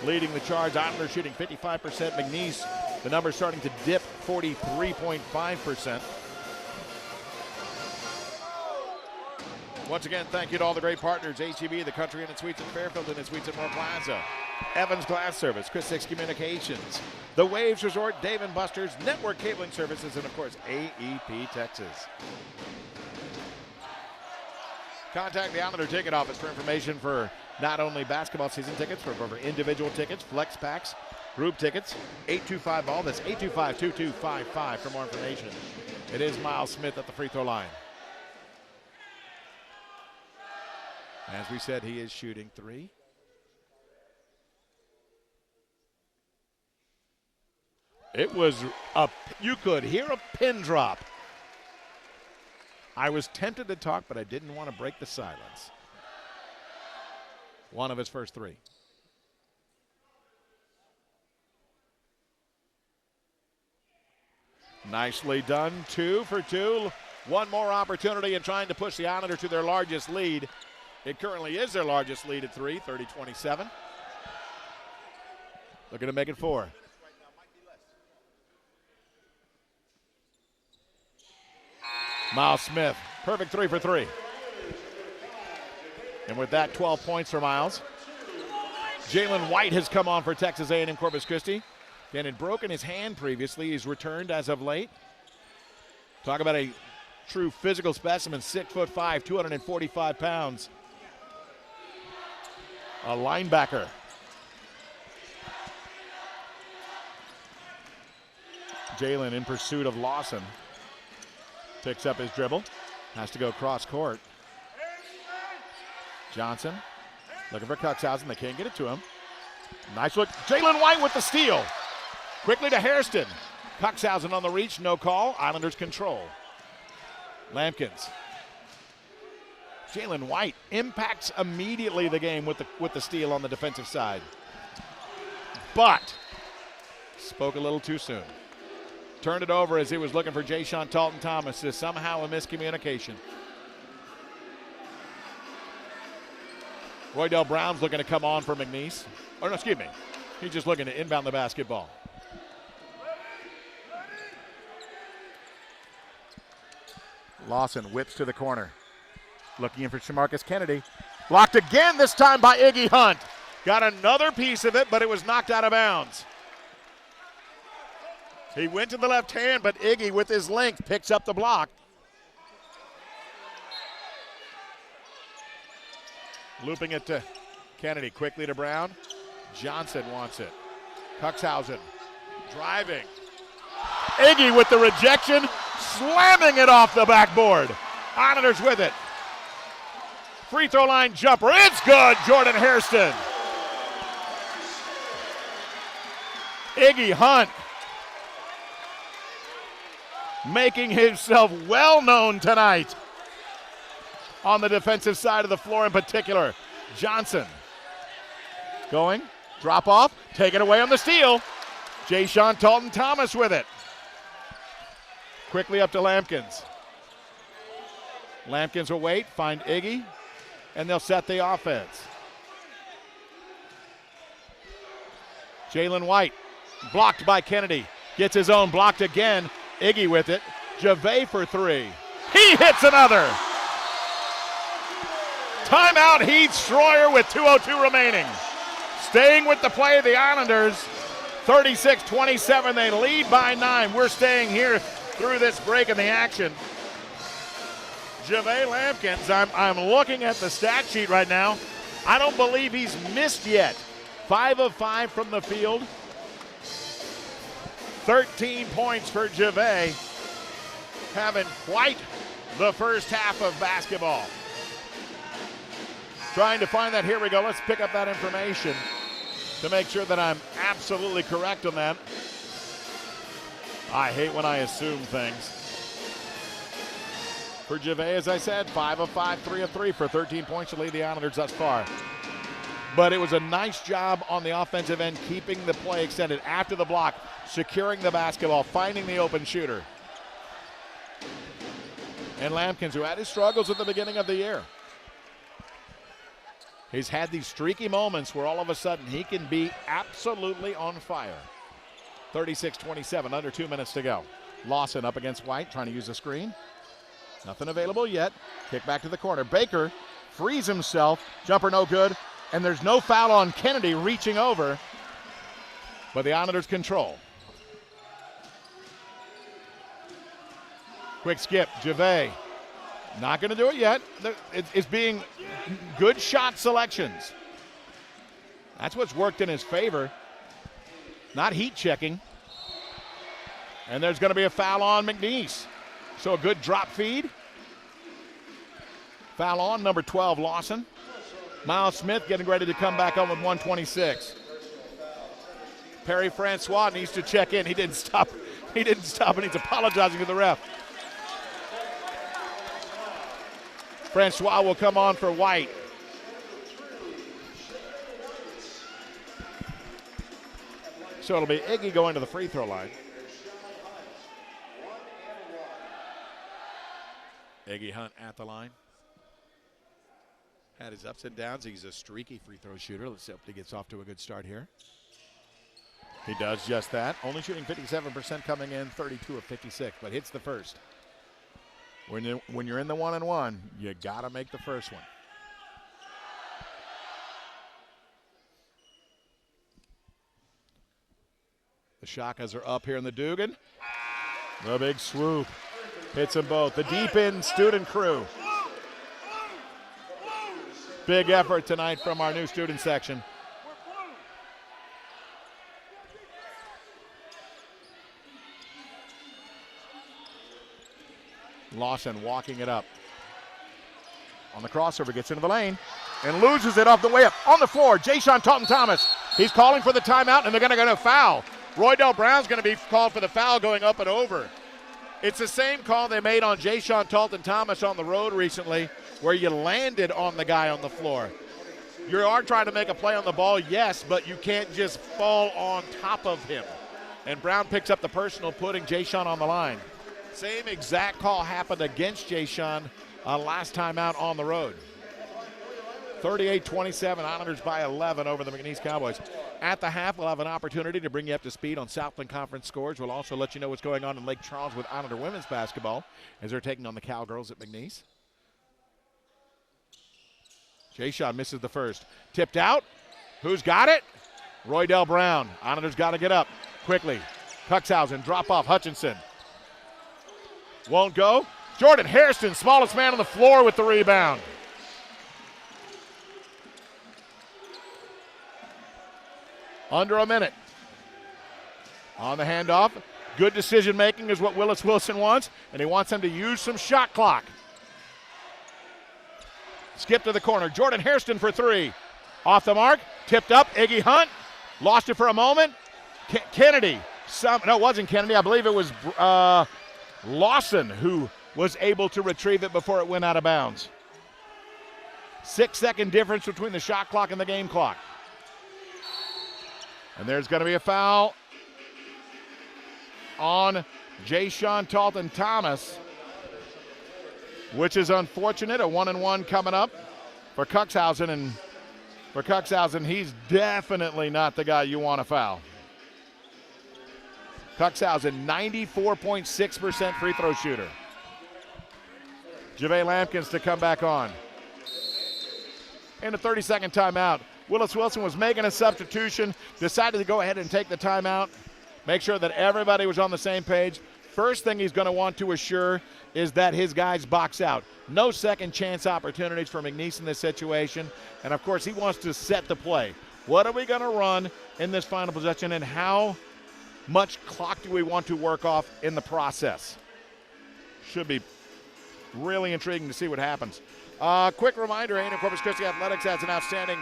Leading the charge, Islanders shooting 55%. McNeese, the number starting to dip, 43.5%. Once again, thank you to all the great partners, HEB, the Country Inn and Suites at Fairfield and Suites at Moore Plaza, Evans Glass Service, Chris Six Communications, The Waves Resort, Dave & Buster's, Network Cabling Services, and of course, AEP Texas. Contact the Islander Ticket Office for information for not only basketball season tickets, but for individual tickets, flex packs, group tickets. 825-BALL. That's 825-2255 for more information. It is Miles Smith at the free throw line. As we said, he is shooting three. It was you could hear a pin drop. I was tempted to talk, but I didn't want to break the silence. One of his first three. Nicely done, 2 for 2. One more opportunity in trying to push the Islanders to their largest lead. It currently is their largest lead at 3, 30-27. Looking to make it 4. Miles Smith, perfect 3 for 3. And with that, 12 points for Miles. Jalen White has come on for Texas A&M Corpus Christi. Dan had broken his hand previously. He's returned as of late. Talk about a true physical specimen, 6'5", 245 pounds. A linebacker. Jalen in pursuit of Lawson. Picks up his dribble. Has to go cross court. Johnson looking for Cuxhausen. They can't get it to him. Nice look. Jalen White with the steal. Quickly to Hairston. Cuxhausen on the reach. No call. Islanders control. Lampkins. Jalen White impacts immediately the game with the steal on the defensive side. But spoke a little too soon. Turned it over as he was looking for Jayshon Talton Thomas. Is somehow a miscommunication. Roydell Brown's looking to come on for McNeese. Oh, no, excuse me. He's just looking to inbound the basketball. Lawson whips to the corner. Looking in for Shamarcus Kennedy. Blocked again, this time by Iggy Hunt. Got another piece of it, but it was knocked out of bounds. He went to the left hand, but Iggy, with his length, picks up the block. Looping it to Kennedy, quickly to Brown. Johnson wants it. Cuxhausen driving. Iggy with the rejection, slamming it off the backboard. Islanders with it. Free throw line jumper, it's good, Jordan Hairston. Iggy Hunt making himself well known tonight on the defensive side of the floor in particular. Johnson going, drop off, taken away on the steal. Jay-Sean Talton-Thomas with it. Quickly up to Lampkins. Lampkins will wait, find Iggy, and they'll set the offense. Jalen White, blocked by Kennedy. Gets his own, blocked again. Iggy with it. Javay for three. He hits another. Timeout, Heath Schroyer with 2:02 remaining. Staying with the play of the Islanders. 36-27, they lead by 9. We're staying here through this break in the action. Javay Lampkins, I'm looking at the stat sheet right now. I don't believe he's missed yet. 5 of 5 from the field. 13 points for Javay. Having quite the first half of basketball. Trying to find that. Here we go. Let's pick up that information to make sure that I'm absolutely correct on that. I hate when I assume things. For Javay, as I said, 5 of 5, 3 of 3 for 13 points to lead the Islanders thus far. But it was a nice job on the offensive end, keeping the play extended after the block, securing the basketball, finding the open shooter. And Lampkins, who had his struggles at the beginning of the year. He's had these streaky moments where all of a sudden he can be absolutely on fire. 36-27, under 2 minutes to go. Lawson up against White, trying to use the screen. Nothing available yet. Kick back to the corner. Baker frees himself. Jumper no good. And there's no foul on Kennedy reaching over. But the Islanders control. Quick skip. Javay. Not going to do it yet. It's being good shot selections. That's what's worked in his favor. Not heat checking. And there's going to be a foul on McNeese. So a good drop feed. Foul on number 12, Lawson. Miles Smith getting ready to come back on with 1:26. Perry Francois needs to check in. He didn't stop, and he's apologizing to the ref. Francois will come on for White. So it'll be Iggy going to the free throw line. Iggy Hunt at the line. Had his ups and downs. He's a streaky free throw shooter. Let's hope he gets off to a good start here. He does just that. Only shooting 57%, coming in 32 of 56, but hits the first. When you're in the 1-and-1, you got to make the first one. The Shakas are up here in the Dugan. The big swoop. Hits them both. The deep end student crew. Big effort tonight from our new student section. Lawson walking it up. On the crossover, gets into the lane and loses it off the way up. On the floor, Jay-Sean Talton-Thomas. He's calling for the timeout, and they're going to go to foul. Roydell Brown's going to be called for the foul going up and over. It's the same call they made on Jay-Sean Talton-Thomas on the road recently, where you landed on the guy on the floor. You are trying to make a play on the ball, yes, but you can't just fall on top of him. And Brown picks up the personal, putting Jay-Sean on the line. Same exact call happened against Jay-Sean last time out on the road. 38-27, Islanders by 11 over the McNeese Cowboys. At the half, we'll have an opportunity to bring you up to speed on Southland Conference scores. We'll also let you know what's going on in Lake Charles with Islander women's basketball as they're taking on the Cowgirls at McNeese. Jay-Sean misses the first. Tipped out. Who's got it? Roydell Brown. Islanders got to get up quickly. Cuxhausen, drop off. Hutchinson. Won't go. Jordan Hairston, smallest man on the floor with the rebound. Under a minute. On the handoff. Good decision making is what Willis Wilson wants, and he wants them to use some shot clock. Skip to the corner. Jordan Hairston for three. Off the mark. Tipped up. Iggy Hunt. Lost it for a moment. Kennedy. No, it wasn't Kennedy. I believe it was Lawson who was able to retrieve it before it went out of bounds. 6-second difference between the shot clock and the game clock. And there's going to be a foul on Jay-Sean Talton Thomas, which is unfortunate. A 1-and-1 coming up for Cuxhausen, and for Cuxhausen, he's definitely not the guy you want to foul. Cuxhausen, 94.6% free throw shooter. JaVale Lampkins to come back on. In a 30-second timeout, Willis Wilson was making a substitution, decided to go ahead and take the timeout, make sure that everybody was on the same page. First thing he's going to want to assure is that his guys box out. No second chance opportunities for McNeese in this situation. And, of course, he wants to set the play. What are we going to run in this final possession, and how much clock do we want to work off in the process? Should be really intriguing to see what happens. Quick reminder, A&M Corpus Christi Athletics has an outstanding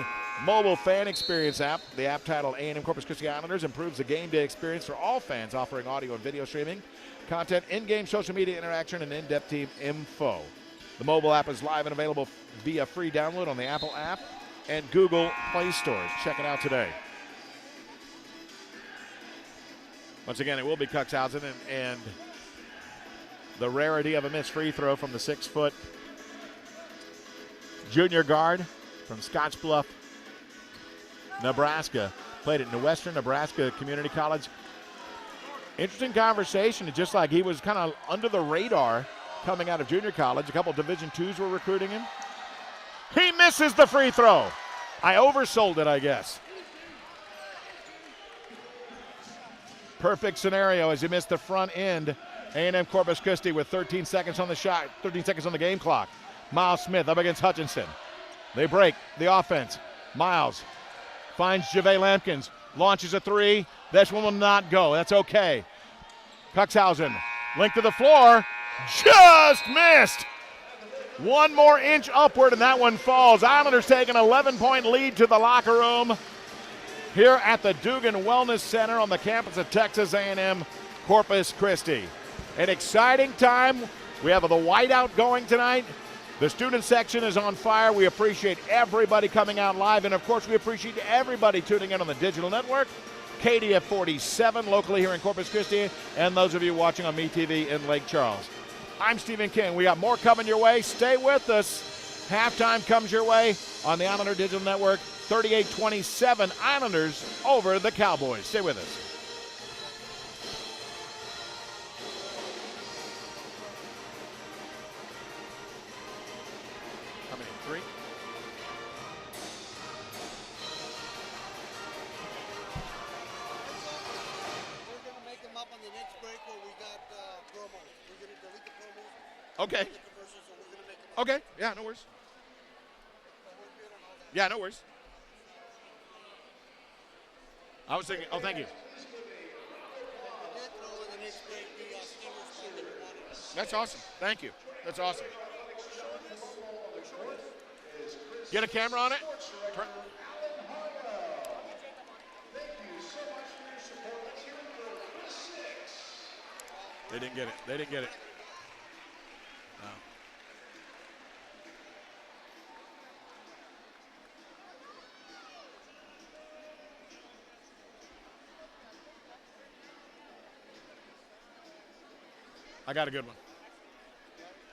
mobile fan experience app. The app titled A&M Corpus Christi Islanders improves the game day experience for all fans, offering audio and video streaming, content, in-game social media interaction, and in-depth team info. The mobile app is live and available via free download on the Apple app and Google Play stores. Check it out today. Once again, it will be Cuxhausen, and the rarity of a missed free throw from the 6-foot junior guard from Scottsbluff, Nebraska. Played at New Western Nebraska Community College. Interesting conversation. It's just like he was kind of under the radar coming out of junior college. A couple Division IIs were recruiting him. He misses the free throw. I oversold it, I guess. Perfect scenario as he missed the front end. A&M Corpus Christi with 13 seconds on the shot, 13 seconds on the game clock. Miles Smith up against Hutchinson. They break the offense. Miles finds JaVale Lampkins, launches a three. This one will not go. That's okay. Cuxhausen, link to the floor, just missed. One more inch upward, and that one falls. Islanders take an 11-point lead to the locker room here at the Dugan Wellness Center on the campus of Texas A&M Corpus Christi. An exciting time. We have the whiteout going tonight. The student section is on fire. We appreciate everybody coming out live, and of course we appreciate everybody tuning in on the digital network, KDF 47 locally here in Corpus Christi, and those of you watching on MeTV in Lake Charles. I'm Stephen King. We got more coming your way. Stay with us. Halftime comes your way on the Islander Digital Network. 38-27 Islanders over the Cowboys. Stay with us. How many? 3? We're going to make them up on the next break where we got promos. We're going to delete the promos. Okay. The commercials, so we're going to make them up. Okay. Yeah, no worries. Yeah, no worries. I was thinking, oh, thank you. That's awesome. Thank you. That's awesome. Get a camera on it? They didn't get it. They didn't get it. No. I got a good one.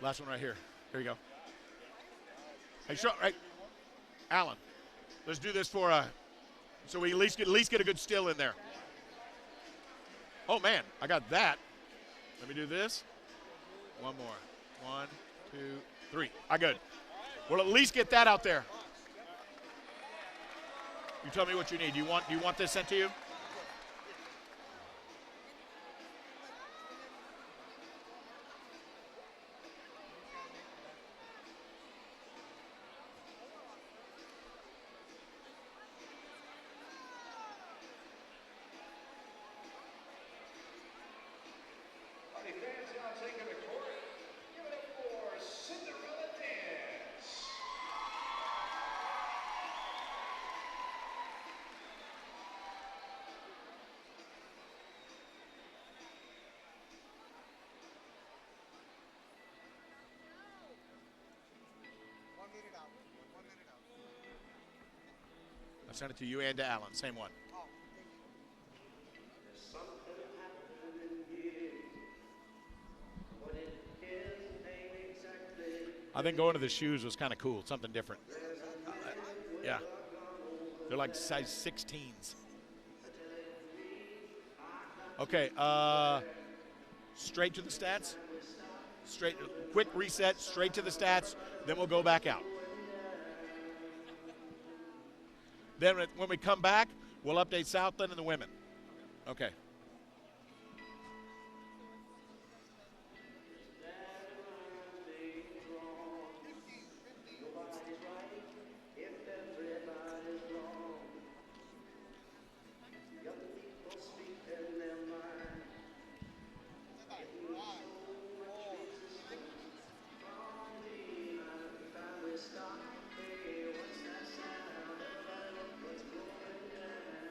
Last one right here. Here you go. Hey, right, Alan. Let's do this for so we at least get a good still in there. Oh man, I got that. Let me do this. One more. 1, 2, 3. I good. We'll at least get that out there. You tell me what you need. Do you want this sent to you? I sent it to you and to Alan. Same one. Oh, I think going to the shoes was kind of cool. Something different. Yeah. They're like size 16s. Okay. Straight to the stats. Quick reset. Straight to the stats. Then we'll go back out. Then when we come back, we'll update Southland and the women. Okay.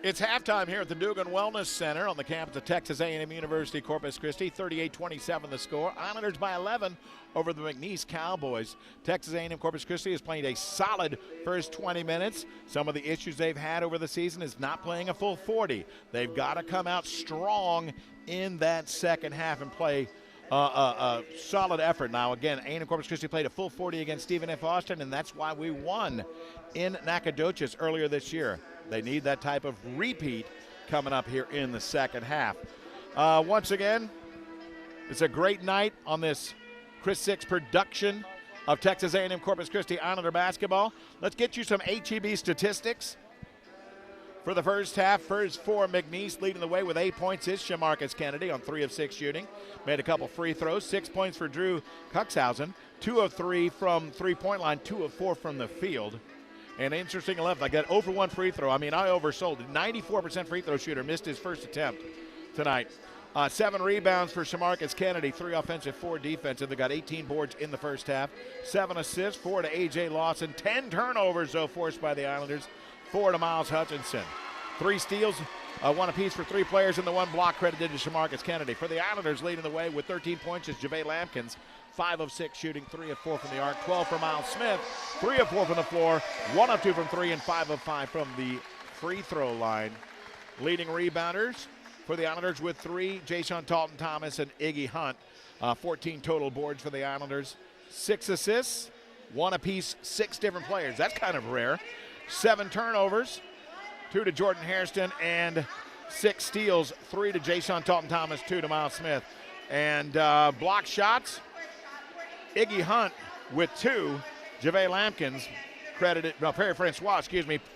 It's halftime here at the Dugan Wellness Center on the campus of Texas A&M University Corpus Christi. 38-27 the score. Islanders by 11 over the McNeese Cowboys. Texas A&M Corpus Christi is playing a solid first 20 minutes. Some of the issues they've had over the season is not playing a full 40. They've got to come out strong in that second half and play a solid effort. Now, again, A&M Corpus Christi played a full 40 against Stephen F. Austin, and that's why we won in Nacogdoches earlier this year. They need that type of repeat coming up here in the second half. Once again, it's a great night on this Chris Six production of Texas A&M Corpus Christi Islander basketball. Let's get you some HEB statistics. For the first half, first for McNeese, leading the way with 8 points is Shamarcus Kennedy on 3 of 6 shooting. Made a couple free throws. 6 points for Drew Cuxhausen. 2 of 3 from three-point line, 2 of 4 from the field. And interesting 11, like that 0 for 1 free throw. I mean, I oversold it. 94% free throw shooter, missed his first attempt tonight. 7 rebounds for Shamarcus Kennedy, 3 offensive, 4 defensive. They got 18 boards in the first half. 7 assists, 4 to A.J. Lawson. 10 turnovers, though, forced by the Islanders. 4 to Miles Hutchinson. 3 steals, 1 apiece for 3 players, and the 1 block credited to Shamarcus Kennedy. For the Islanders, leading the way with 13 points is JaVale Lampkins. 5 of 6 shooting, 3 of 4 from the arc. 12 for Miles Smith, 3 of 4 from the floor, 1 of 2 from 3, and 5 of 5 from the free throw line. Leading rebounders for the Islanders with 3, Jason Talton Thomas and Iggy Hunt. 14 total boards for the Islanders. 6 assists, 1 apiece, 6 different players. That's kind of rare. 7 turnovers, 2 to Jordan Hairston, and 6 steals, 3 to Jason Talton Thomas, 2 to Miles Smith. And block shots, Iggy Hunt with 2, JaVale Lampkins Perry Francois,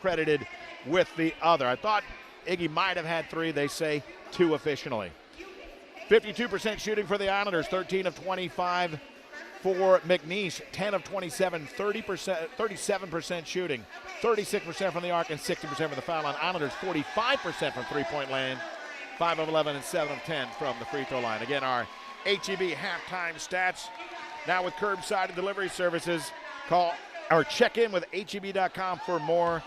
credited with the other. I thought Iggy might have had 3, they say 2 officially. 52% shooting for the Islanders, 13 of 25 for McNeese, 10 of 27, 37% shooting, 36% from the arc and 60% from the foul line. Islanders 45% from three-point land, 5 of 11 and 7 of 10 from the free throw line. Again, our HEB halftime stats. Now with curbside and delivery services, call or check in with HEB.com for more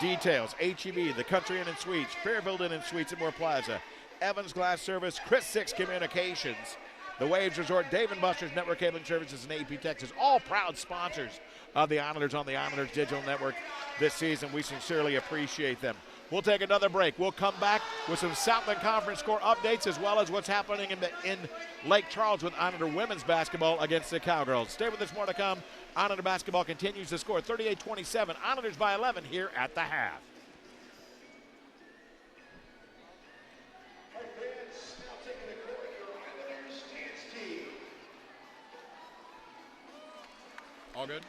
details. HEB, the Country Inn and Suites, Fairfield Inn and Suites at Moore Plaza, Evans Glass Service, Chris Six Communications, the Waves Resort, Dave & Buster's Network Cabling Services, and AP Texas, all proud sponsors of the Islanders on the Islanders Digital Network this season. We sincerely appreciate them. We'll take another break. We'll come back with some Southland Conference score updates as well as what's happening in Lake Charles with Islander women's basketball against the Cowgirls. Stay with us, more to come. Islander basketball continues to score 38-27. Islanders by 11 here at the half. All good?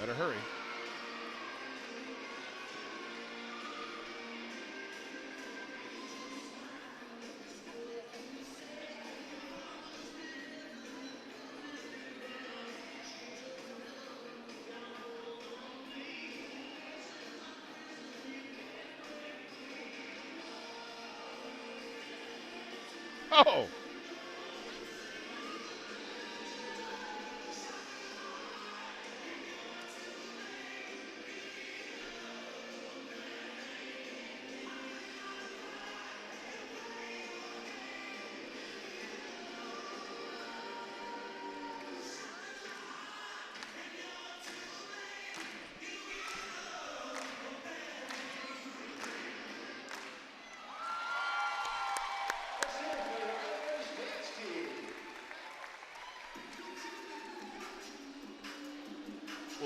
Better hurry. Oh!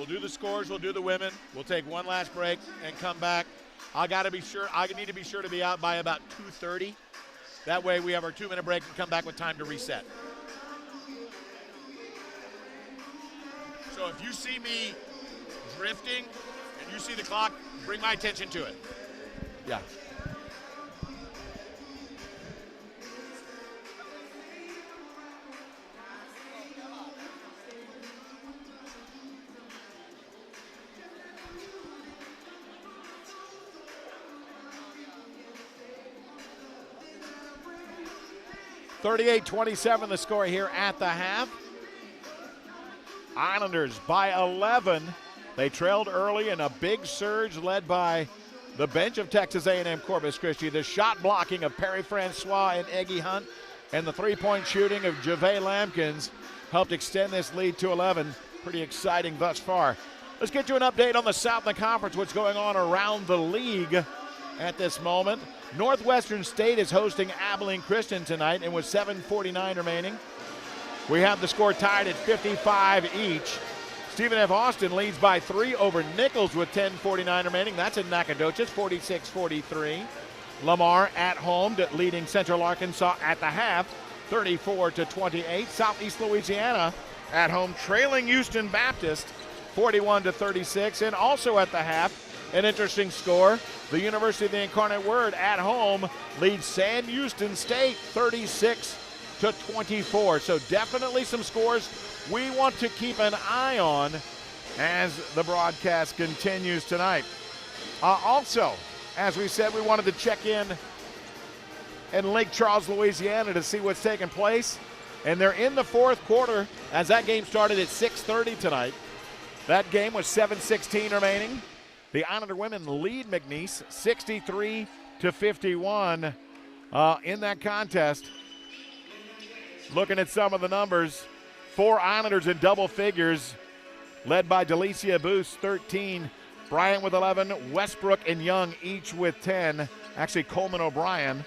We'll do the scores. We'll do the women. We'll take one last break and come back. I need to be sure to be out by about 2:30. That way we have our 2-minute break and come back with time to reset. So if you see me drifting and you see the clock, bring my attention to it. Yeah. (38-27) the score here at the half. Islanders by 11. They trailed early in a big surge led by the bench of Texas A&M Corpus Christi. The shot blocking of Perry Francois and Eggy Hunt and the three-point shooting of Jave Lampkins helped extend this lead to 11. Pretty exciting thus far. Let's get you an update on the Southland Conference, what's going on around the league at this moment. Northwestern State is hosting Abilene Christian tonight, and with 7:49 remaining, we have the score tied at 55 each. Stephen F. Austin leads by 3 over Nichols with 10:49 remaining. That's in Nacogdoches, 46-43. Lamar at home leading Central Arkansas at the half, 34-28. Southeast Louisiana at home trailing Houston Baptist, 41-36. And also at the half, an interesting score. The University of the Incarnate Word at home leads Sam Houston State 36-24. So definitely some scores we want to keep an eye on as the broadcast continues tonight. Also, as we said, we wanted to check in Lake Charles, Louisiana to see what's taking place. And they're in the fourth quarter as that game started at 6:30 tonight. That game was 7:16 remaining. The Islander women lead McNeese 63-51 in that contest. Looking at some of the numbers, 4 Islanders in double figures, led by Delicia Booth, 13. Bryant with 11. Westbrook and Young each with 10. Actually, Coleman O'Brien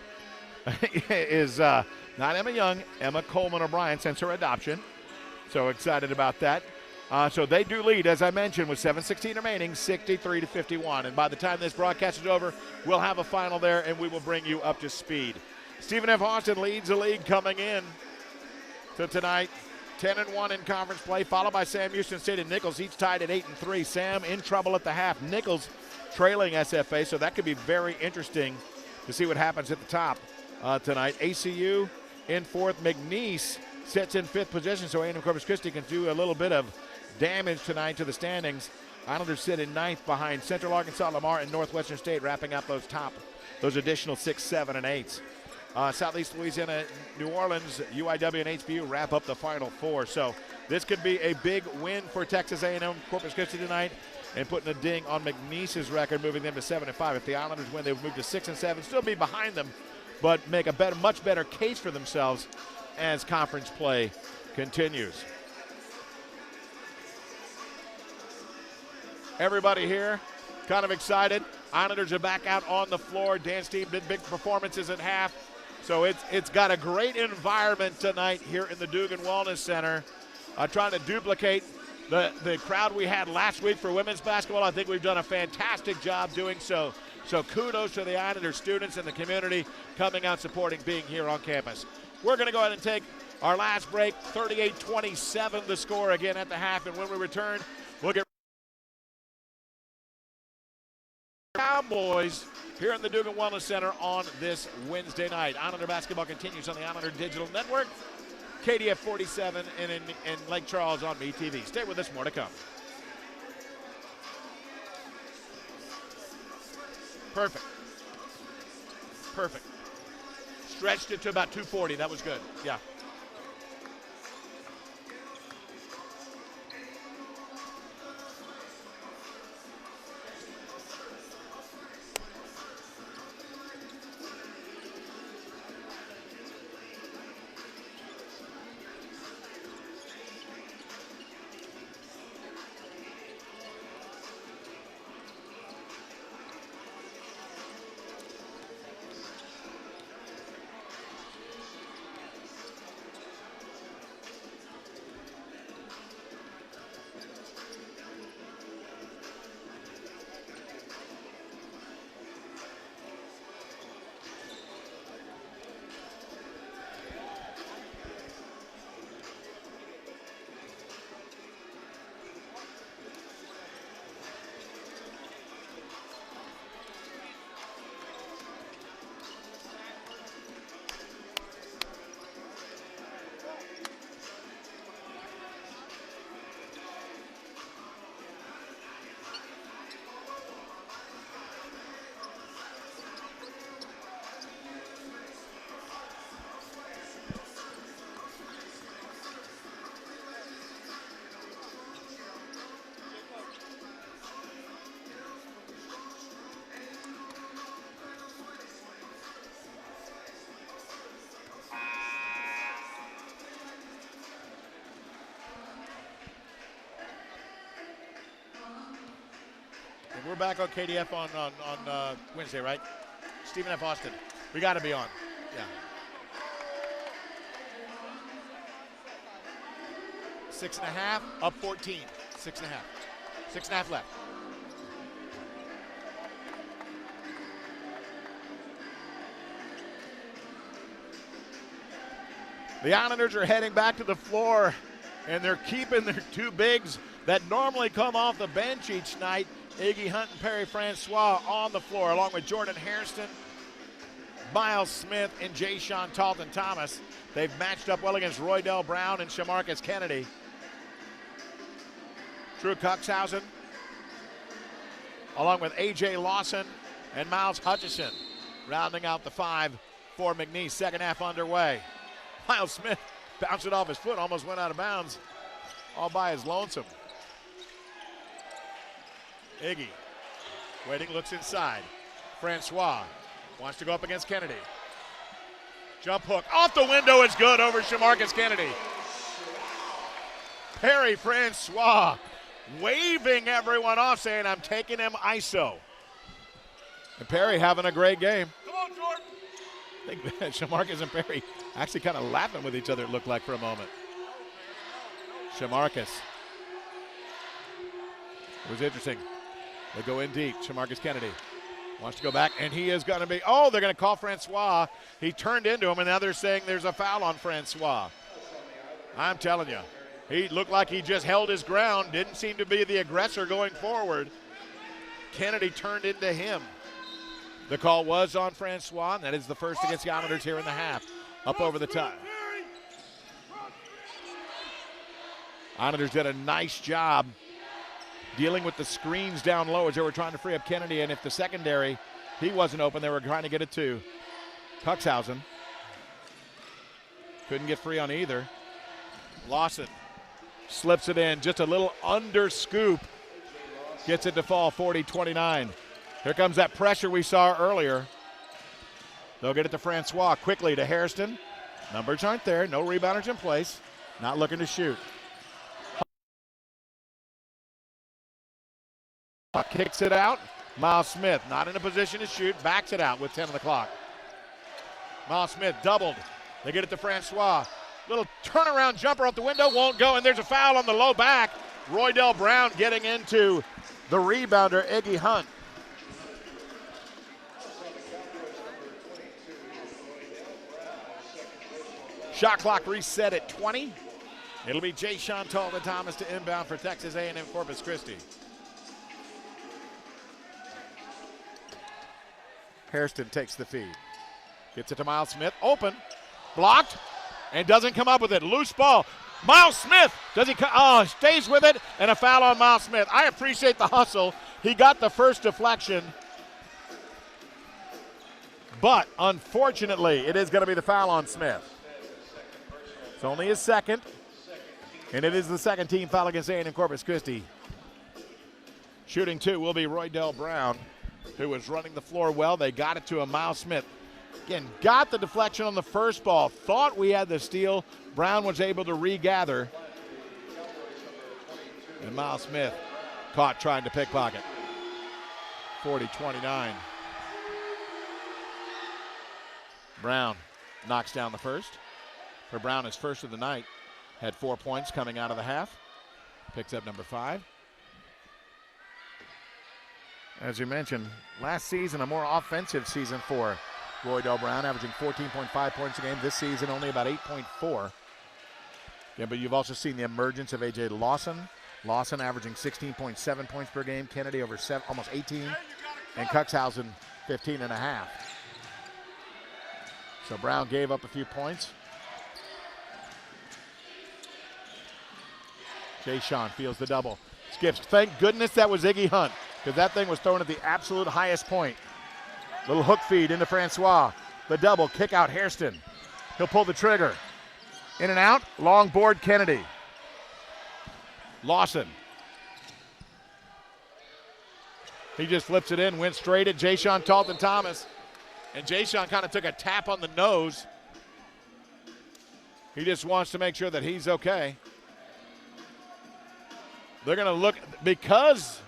is not Emma Young, Emma Coleman O'Brien since her adoption. So excited about that. So they do lead, as I mentioned, with 7:16 remaining, 63-51. And by the time this broadcast is over, we'll have a final there, and we will bring you up to speed. Stephen F. Austin leads the league coming in to tonight, 10-1 in conference play, followed by Sam Houston State and Nichols, each tied at 8-3. Sam in trouble at the half. Nichols trailing SFA, so that could be very interesting to see what happens at the top tonight. ACU in fourth. McNeese sits in fifth position, so A&M Corpus Christi can do a little bit of damage tonight to the standings. Islanders sit in ninth behind Central Arkansas, Lamar, and Northwestern State, wrapping up those additional 6, 7, and 8s. Southeast Louisiana, New Orleans, UIW, and HBU wrap up the final 4. So this could be a big win for Texas A&M Corpus Christi tonight and putting a ding on McNeese's record, moving them to 7-5. If the Islanders win, they would move to 6-7, still be behind them, but make a much better case for themselves as conference play continues. Everybody here kind of excited. Islanders are back out on the floor. Dan's team did big performances at half. So it's got a great environment tonight here in the Dugan Wellness Center. Trying to duplicate the crowd we had last week for women's basketball. I think we've done a fantastic job doing so. So kudos to the Islander students and the community coming out supporting being here on campus. We're going to go ahead and take our last break. 38-27 the score again at the half. And when we return, we'll get Cowboys here in the Dugan Wellness Center on this Wednesday night. Islander basketball continues on the Islander Digital Network, KDF 47, and in Lake Charles on MeTV. Stay with us, more to come. Perfect. Stretched it to about 240. That was good. Yeah. we're back on KDF on Wednesday, right? Stephen F. Austin. We got to be on. Yeah. 6.5, up 14. 6.5. 6.5 left. The Islanders are heading back to the floor, and they're keeping their two bigs that normally come off the bench each night, Iggy Hunt and Perry Francois, on the floor, along with Jordan Hairston, Miles Smith, and Jay-Sean Talton-Thomas. They've matched up well against Roydell Brown and Shamarcus Kennedy. Drew Cuxhausen, along with A.J. Lawson and Miles Hutchison, rounding out the five for McNeese. Second half underway. Miles Smith bounced it off his foot, almost went out of bounds, all by his lonesome. Iggy, waiting, looks inside. Francois wants to go up against Kennedy. Jump hook, off the window, it's good over Shamarcus Kennedy. Perry Francois waving everyone off, saying, I'm taking him ISO. And Perry having a great game. Come on, Jordan. I think Shamarcus and Perry actually kind of laughing with each other, it looked like, for a moment. Shamarcus. It was interesting. They go in deep. Shamarcus Kennedy wants to go back, and he is going to be, oh, they're going to call Francois. He turned into him, and now they're saying there's a foul on Francois. I'm telling you, he looked like he just held his ground, didn't seem to be the aggressor going forward. Kennedy turned into him. The call was on Francois, and that is the first against the Islanders here in the half. Up over the top. Islanders did a nice job dealing with the screens down low as they were trying to free up Kennedy, and if the secondary, he wasn't open, they were trying to get it to Cuxhausen. Couldn't get free on either. Lawson slips it in, just a little under scoop. Gets it to fall, 40-29. Here comes that pressure we saw earlier. They'll get it to Francois quickly to Hairston. Numbers aren't there, no rebounders in place. Not looking to shoot. Kicks it out. Miles Smith not in a position to shoot, backs it out with 10 on the clock. Miles Smith doubled. They get it to Francois. Little turnaround jumper out the window, won't go, and there's a foul on the low back. Roydell Brown getting into the rebounder, Iggy Hunt. Shot clock reset at 20. It'll be Jay-Sean Talton-Thomas to inbound for Texas A&M Corpus Christi. Hairston takes the feed. Gets it to Miles Smith. Open. Blocked. And doesn't come up with it. Loose ball. Miles Smith. Does he stays with it, and a foul on Miles Smith. I appreciate the hustle. He got the first deflection. But unfortunately, it is going to be the foul on Smith. It's only his second. And it is the second team foul against A&M Corpus Christi. Shooting two will be Roydell Brown, who was running the floor well. They got it to a Miles Smith. Again, got the deflection on the first ball. Thought we had the steal. Brown was able to regather. And Miles Smith caught trying to pickpocket. 40-29. Brown knocks down the first. For Brown, his first of the night. Had 4 points coming out of the half. Picks up number 5. As you mentioned, last season a more offensive season for Roydell Brown, averaging 14.5 points a game. This season only about 8.4. Yeah, but you've also seen the emergence of A.J. Lawson. Lawson averaging 16.7 points per game. Kennedy over almost 18. And Cuxhausen 15.5. So Brown gave up a few points. Jay-Sean feels the double. Skips. Thank goodness that was Iggy Hunt, because that thing was thrown at the absolute highest point. Little hook feed into Francois. The double, kick out Hairston. He'll pull the trigger. In and out, long board Kennedy. Lawson. He just flips it in, went straight at Jay-Sean Talton-Thomas. And Jay-Sean kind of took a tap on the nose. He just wants to make sure that he's okay. They're going to look, because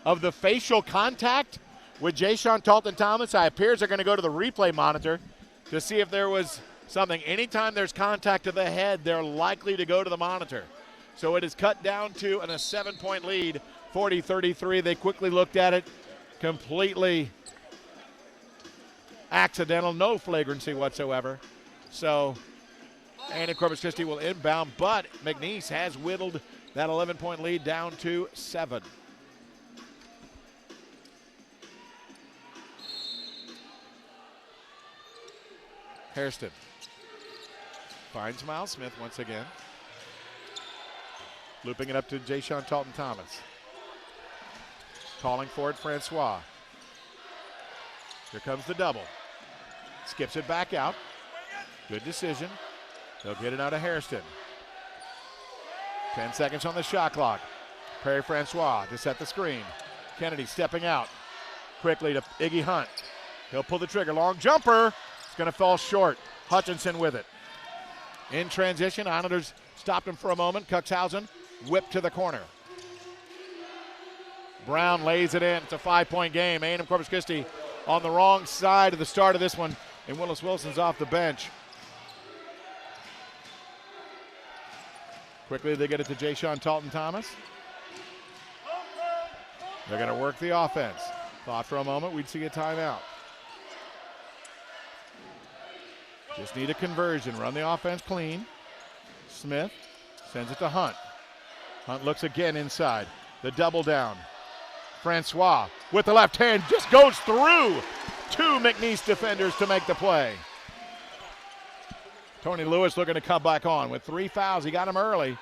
of the facial contact with Jayshawn Talton-Thomas. It appears they're going to go to the replay monitor to see if there was something. Anytime there's contact to the head, they're likely to go to the monitor. So it is cut down to a 7-point lead, 40-33. They quickly looked at it, completely accidental, no flagrancy whatsoever. So A&M Corpus Christi will inbound, but McNeese has whittled that 11-point lead down to 7. Hairston finds Miles Smith once again. Looping it up to Jayshawn Talton-Thomas. Calling for it, Francois. Here comes the double. Skips it back out. Good decision. They'll get it out of Hairston. 10 seconds on the shot clock. Perry Francois to set the screen. Kennedy stepping out quickly to Iggy Hunt. He'll pull the trigger. Long jumper. It's going to fall short. Hutchinson with it. In transition, Islanders stopped him for a moment. Cuxhausen whipped to the corner. Brown lays it in. It's a 5-point game. A&M Corpus Christi on the wrong side of the start of this one, and Willis Wilson's off the bench. Quickly they get it to Jayshawn Talton-Thomas. They're going to work the offense. Thought for a moment we'd see a timeout. Just need a conversion. Run the offense clean. Smith sends it to Hunt. Hunt looks again inside. The double down. Francois with the left hand just goes through 2 McNeese defenders to make the play. Tony Lewis looking to come back on with 3 fouls. He got him early,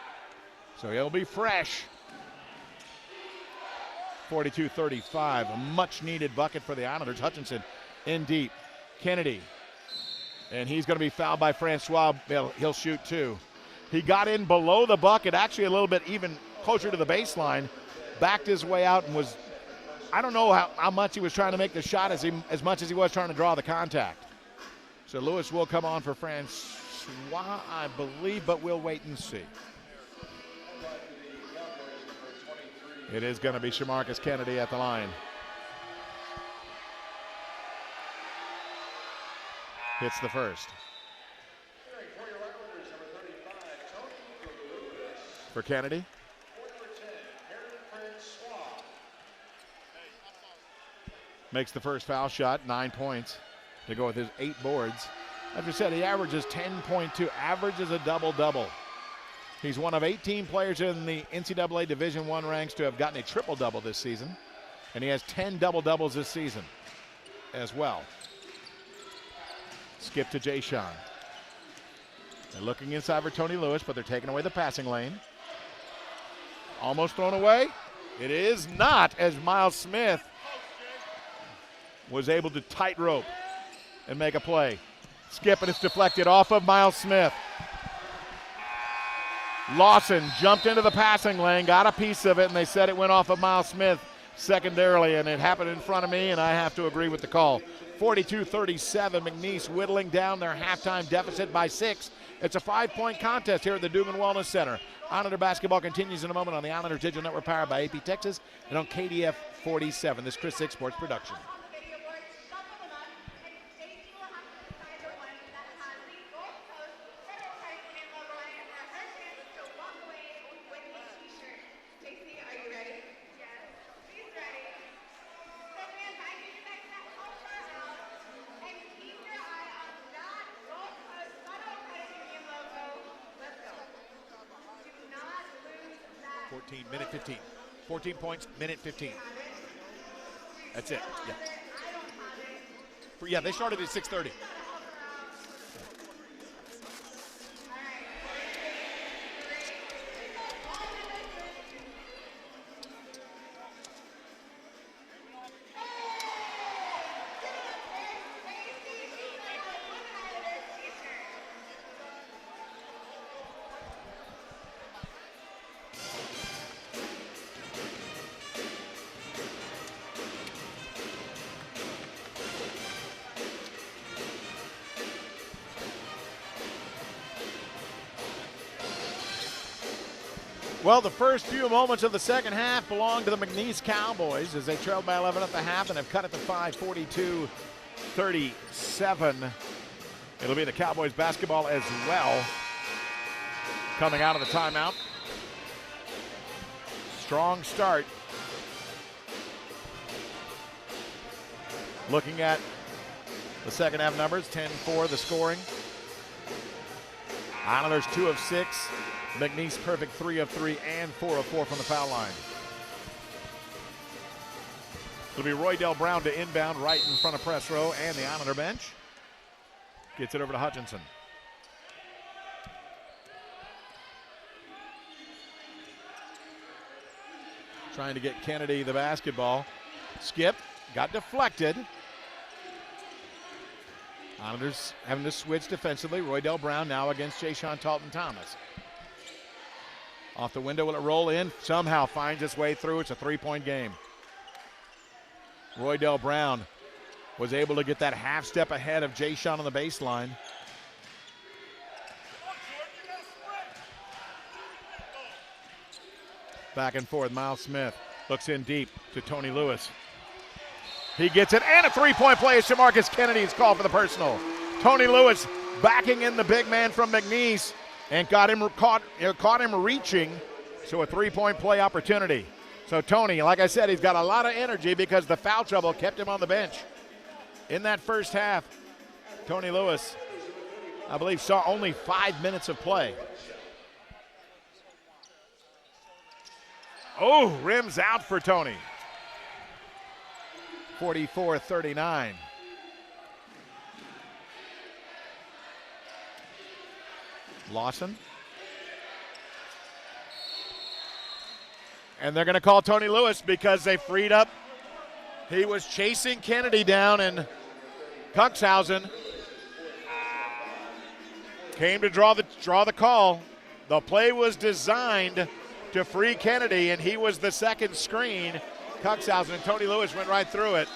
so he'll be fresh. 42-35, a much-needed bucket for the Islanders. Hutchinson in deep. Kennedy, and he's going to be fouled by Francois. He'll shoot 2. He got in below the bucket, actually a little bit even closer to the baseline, backed his way out and was, I don't know how much he was trying to make the shot as much as he was trying to draw the contact. So Lewis will come on for Francois, I believe, but we'll wait and see. It is going to be Shamarcus Kennedy at the line. Hits the first. For Kennedy. Makes the first foul shot, 9 points to go with his 8 boards. As we said, he averages 10.2, averages a double-double. He's one of 18 players in the NCAA Division I ranks to have gotten a triple-double this season, and he has 10 double-doubles this season as well. Skip to Jayshawn. They're looking inside for Tony Lewis, but they're taking away the passing lane. Almost thrown away. It is not, as Miles Smith was able to tightrope and make a play. Skip, and it's deflected off of Miles Smith. Lawson jumped into the passing lane, got a piece of it, and they said it went off of Miles Smith secondarily, and it happened in front of me, and I have to agree with the call. 42-37, McNeese whittling down their halftime deficit by 6. It's a 5-point contest here at the Dugan Wellness Center. Islander basketball continues in a moment on the Islanders Digital Network, powered by AP Texas, and on KDF 47. This is Chris 6 Sports production. Minute 15. 14 points, minute 15. That's it. Yeah, they started at 6:30. Well, the first few moments of the second half belong to the McNeese Cowboys as they trailed by 11 at the half and have cut it to 5, 42-37. It'll be the Cowboys basketball as well. Coming out of the timeout. Strong start. Looking at the second half numbers, 10-4 the scoring. Islanders 2 of 6. McNeese perfect 3 of 3 and 4 of 4 from the foul line. It'll be Roydell Brown to inbound right in front of press row and the Islander bench. Gets it over to Hutchinson. Trying to get Kennedy the basketball. Skip, got deflected. Islanders having to switch defensively. Roydell Brown now against Jayshon Talton-Thomas. Off the window, will it roll in? Somehow finds its way through. It's a three-point game. Roydell Brown was able to get that half step ahead of Jayshon on the baseline. Back and forth, Miles Smith looks in deep to Tony Lewis. He gets it, and a three-point play as Shamarcus Kennedy is called for the personal. Tony Lewis backing in the big man from McNeese and caught him reaching, so a three-point play opportunity. So Tony, like I said, he's got a lot of energy because the foul trouble kept him on the bench. In that first half, Tony Lewis, I believe, saw only 5 minutes of play. Oh, rims out for Tony. 44-39. Lawson. And they're going to call Tony Lewis because they freed up. He was chasing Kennedy down, and Cuxhausen came to draw the call. The play was designed to free Kennedy, and he was the second screen. Cuxhausen and Tony Lewis went right through it.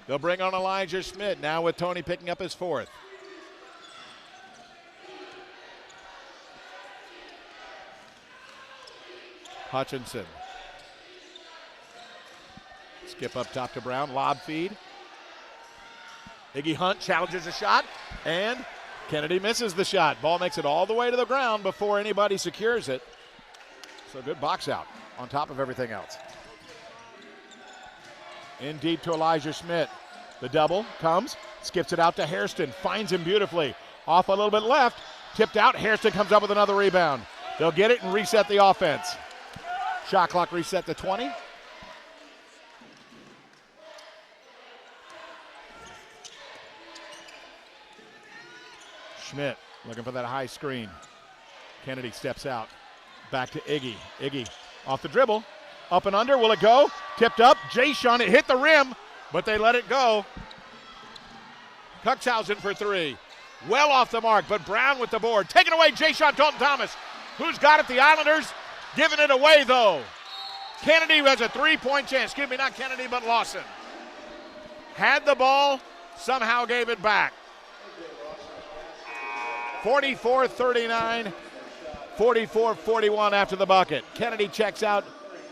They'll bring on Elijah Schmidt now with Tony picking up his fourth. Hutchinson. Skip up top to Brown, lob feed. Iggy Hunt challenges a shot, and Kennedy misses the shot. Ball makes it all the way to the ground before anybody secures it. So good box out on top of everything else. In deep to Elijah Schmidt. The double comes, skips it out to Hairston, finds him beautifully. Off a little bit left, tipped out. Hairston comes up with another rebound. They'll get it and reset the offense. Shot clock reset to 20. Schmidt looking for that high screen. Kennedy steps out. Back to Iggy. Iggy off the dribble. Up and under. Will it go? Tipped up. Jayshon. It hit the rim, but they let it go. Cuxhausen for three. Well off the mark, but Brown with the board. Taken away, Jayshon Talton-Thomas. Who's got it? The Islanders. Giving it away, though. Kennedy has a three-point chance. Excuse me, not Kennedy, but Lawson. Had the ball, somehow gave it back. 44-39, 44-41 after the bucket. Kennedy checks out.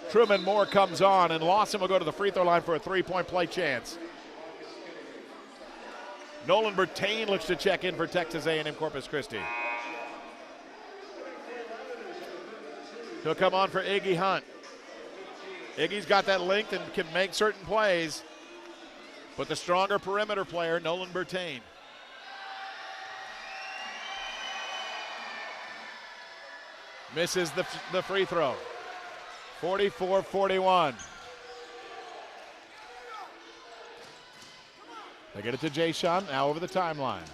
Truman Moore comes on, and Lawson will go to the free throw line for a three-point play chance. Nolan Bertain looks to check in for Texas A&M Corpus Christi. He'll come on for Iggy Hunt. Iggy's got that length and can make certain plays, but the stronger perimeter player, Nolan Bertain. Misses the free throw. 44-41. They get it to Jayshon, now over the timeline.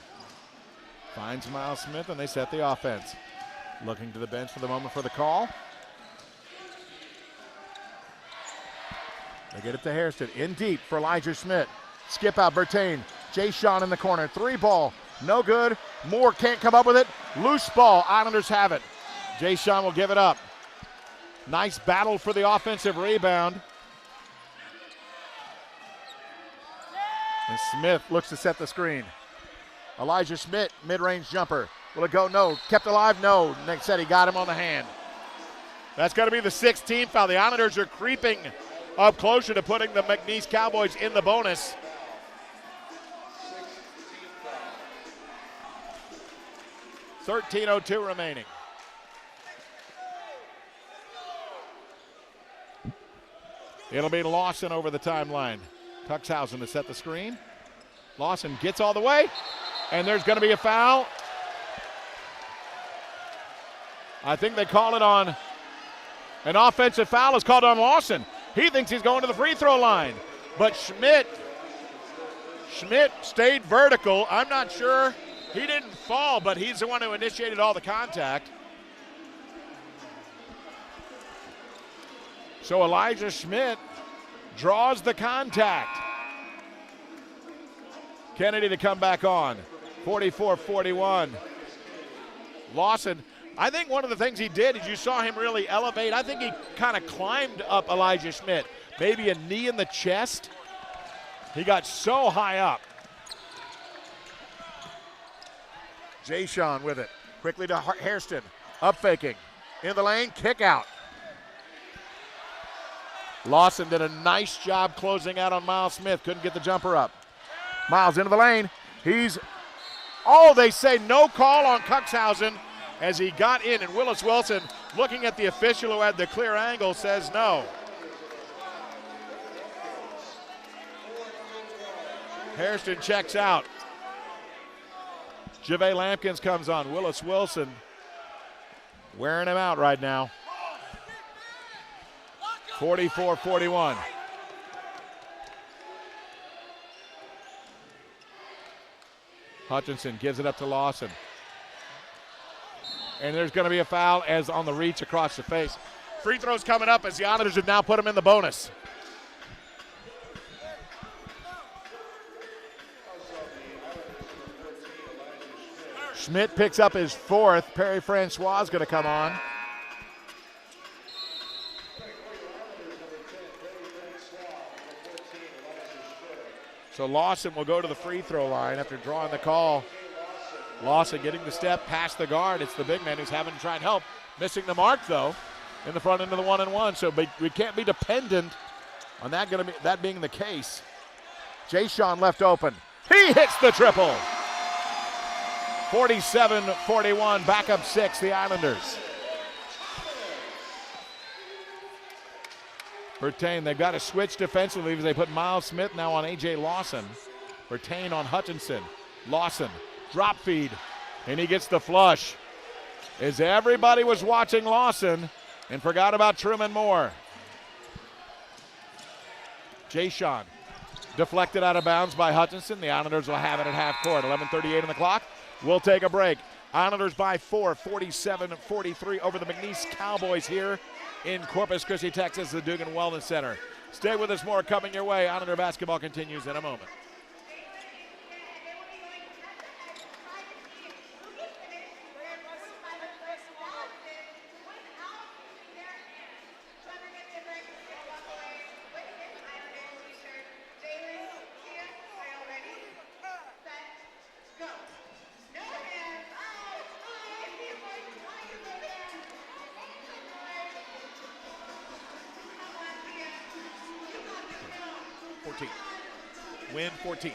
Finds Miles Smith, and they set the offense. Looking to the bench for the moment for the call. They get it to Hairston. In deep for Elijah Schmidt. Skip out, Bertain. Jayshon in the corner. Three ball. No good. Moore can't come up with it. Loose ball. Islanders have it. Jayshon will give it up. Nice battle for the offensive rebound. And Smith looks to set the screen. Elijah Schmidt, mid-range jumper. Will it go? No. Kept alive? No. Nick said he got him on the hand. That's going to be the 16th foul. The Islanders are creeping up closer to putting the McNeese Cowboys in the bonus. .13:02 remaining. It'll be Lawson over the timeline. Cuxhausen to set the screen. Lawson gets all the way, and there's going to be a foul. I think they call it on an offensive foul is called on Lawson. He thinks he's going to the free throw line, but Schmidt stayed vertical. I'm not sure. He didn't fall, but he's the one who initiated all the contact. So Elijah Schmidt draws the contact. Kennedy to come back on. 44-41. Lawson, I think one of the things he did is you saw him really elevate. I think he kind of climbed up Elijah Schmidt. Maybe a knee in the chest. He got so high up. Jay-Sean with it. Quickly to Hairston. Up faking. In the lane, kick out. Lawson did a nice job closing out on Miles Smith. Couldn't get the jumper up. Miles into the lane. They say no call on Cuxhausen as he got in, and Willis Wilson, looking at the official who had the clear angle, says no. Hairston checks out. Jave Lampkins comes on. Willis Wilson wearing him out right now. 44-41. Hutchinson gives it up to Lawson. And there's going to be a foul as on the reach across the face. Free throws coming up as the Islanders have now put him in the bonus. Schmidt picks up his fourth. Perry Francois is going to come on. So Lawson will go to the free throw line after drawing the call. Lawson getting the step past the guard. It's the big man who's having to try and help. Missing the mark, though, in the front end of the 1-and-1. So we can't be dependent on that being the case. Jay-Sean left open. He hits the triple. 47-41, back up 6, the Islanders. Bertain, they've got to switch defensively as they put Miles Smith now on A.J. Lawson. Bertain on Hutchinson. Lawson, drop feed, and he gets the flush. As everybody was watching Lawson and forgot about Truman Moore. Jay-Sean deflected out of bounds by Hutchinson. The Islanders will have it at half court. 11:38 on the clock. We'll take a break. Islanders by 4, 47-43 over the McNeese Cowboys here in Corpus Christi, Texas, the Dugan Wellness Center. Stay with us, more coming your way. Islander basketball continues in a moment. Win 14.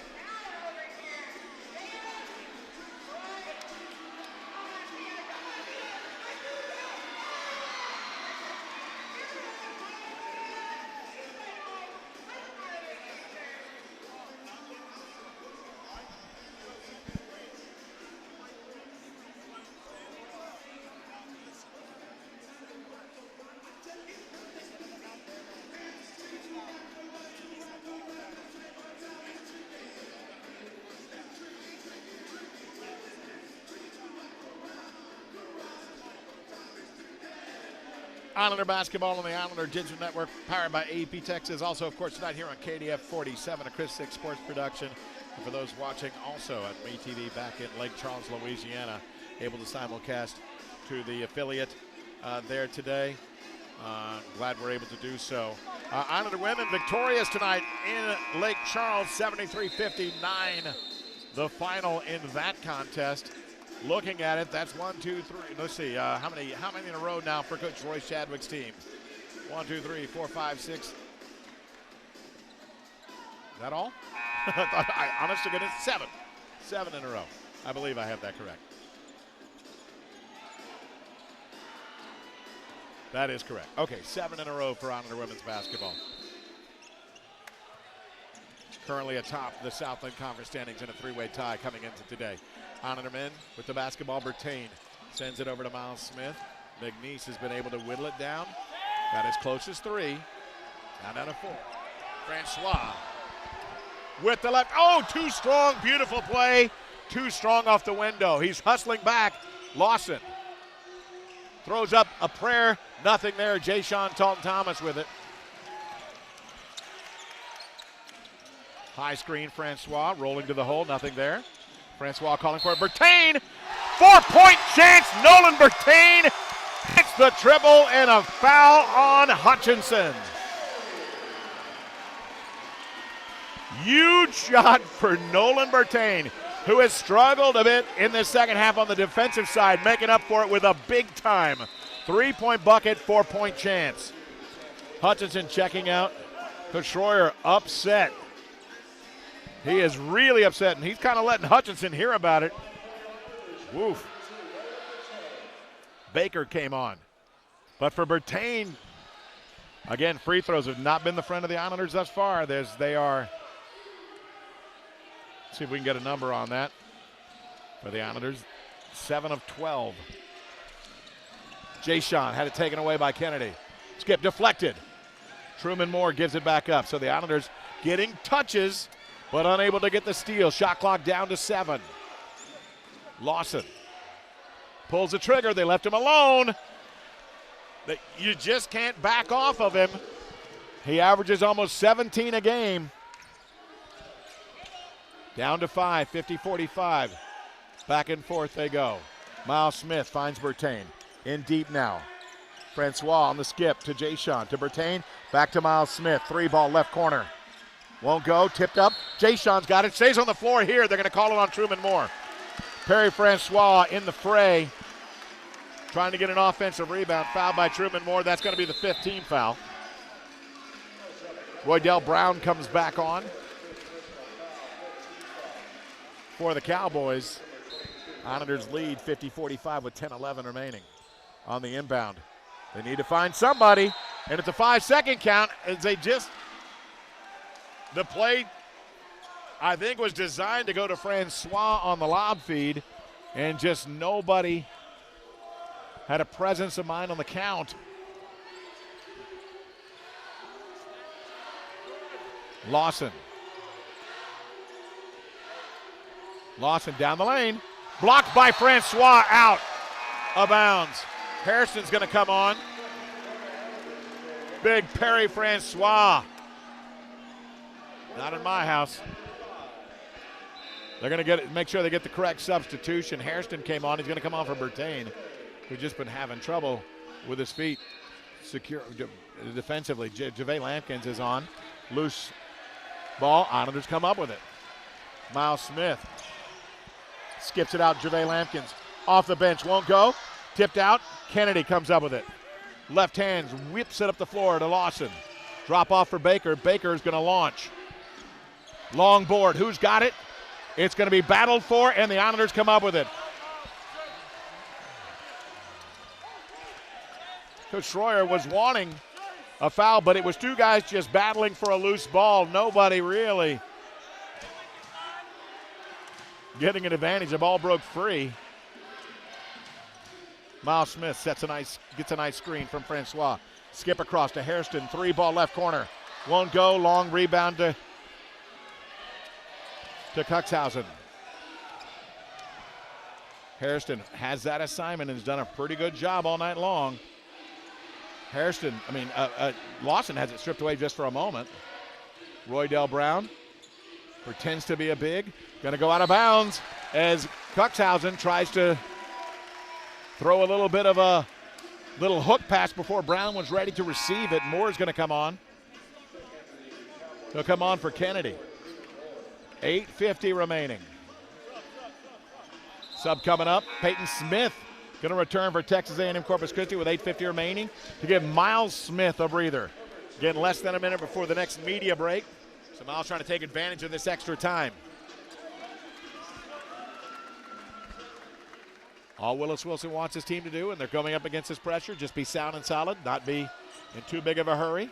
Islander basketball on the Islander Digital Network, powered by AP Texas. Also, of course, tonight here on KDF 47, a Chris 6 sports production. And for those watching also at MeTV back in Lake Charles, Louisiana, able to simulcast to the affiliate there today. Glad we're able to do so. Islander women victorious tonight in Lake Charles, 73-59, the final in that contest. Looking at it, that's 1, 2, 3. Let's see, how many in a row now for Coach Royce Chadwick's team? 1, 2, 3, 4, 5, 6. Is that all? Honest to goodness, 7. 7 in a row. I believe I have that correct. That is correct. Okay, 7 in a row for Onander women's basketball. Currently atop the Southland Conference standings in a 3-way tie coming into today. Onander men with the basketball. Bertain sends it over to Miles Smith. McNeese has been able to whittle it down. Got as close as 3. Now down to 4. Francois with the left. Oh, too strong. Beautiful play. Too strong off the window. He's hustling back. Lawson throws up a prayer. Nothing there. Jay-Sean Talton-Thomas with it. High screen, Francois rolling to the hole. Nothing there. Francois calling for it. Bertain. 4-point chance. Nolan Bertain hits the triple and a foul on Hutchinson. Huge shot for Nolan Bertain, who has struggled a bit in the second half on the defensive side, making up for it with a big-time 3-point bucket, 4-point chance. Hutchinson checking out. Coach Schroyer upset. He is really upset, and he's kind of letting Hutchinson hear about it. Woof. Baker came on. But for Bertain, again, free throws have not been the friend of the Islanders thus far. They are. See if we can get a number on that for the Islanders. 7 of 12. Jay-Sean had it taken away by Kennedy. Skip deflected. Truman Moore gives it back up. So the Islanders getting touches, but unable to get the steal. Shot clock down to 7. Lawson pulls the trigger. They left him alone. You just can't back off of him. He averages almost 17 a game. Down to 5, 50-45. Back and forth they go. Miles Smith finds Bertain. In deep now. Francois on the skip to Jay-Sean. To Bertain. Back to Miles Smith. 3-ball left corner. Won't go. Tipped up. Jay-Sean's got it. Stays on the floor here. They're going to call it on Truman Moore. Perry Francois in the fray. Trying to get an offensive rebound. Fouled by Truman Moore. That's going to be the 5th team foul. Roydell Brown comes back on for the Cowboys. Islanders lead 50-45 with 10-11 remaining on the inbound. They need to find somebody, and it's a 5-second count as the play, I think, was designed to go to Francois on the lob feed, and just nobody had a presence of mind on the count. Lawson down the lane. Blocked by Francois, out of bounds. Harrison's going to come on. Big Perry Francois. Not in my house. They're going to make sure they get the correct substitution. Hairston came on. He's going to come on for Bertain, who's just been having trouble with his feet defensively. JaVale Lampkins is on. Loose ball. Islanders come up with it. Miles Smith skips it out. JaVale Lampkins off the bench. Won't go. Tipped out. Kennedy comes up with it. Left hands. Whips it up the floor to Lawson. Drop off for Baker. Baker's going to launch. Long board. Who's got it? It's going to be battled for, and the Islanders come up with it. Coach Schroyer was wanting a foul, but it was 2 guys just battling for a loose ball. Nobody really getting an advantage. The ball broke free. Miles Smith gets a nice screen from Francois. Skip across to Hairston. 3-ball left corner. Won't go. Long rebound to Cuxhausen. Hairston has that assignment and has done a pretty good job all night long. Lawson has it stripped away just for a moment. Roydell Brown pretends to be a big. Going to go out of bounds as Cuxhausen tries to throw a little bit of a little hook pass before Brown was ready to receive it. Moore's going to come on. He'll come on for Kennedy. 8:50 remaining. Sub coming up, Peyton Smith going to return for Texas A&M Corpus Christi with 8:50 remaining to give Miles Smith a breather. Getting less than a minute before the next media break. So Miles trying to take advantage of this extra time. All Willis Wilson wants his team to do, and they're coming up against this pressure, just be sound and solid, not be in too big of a hurry.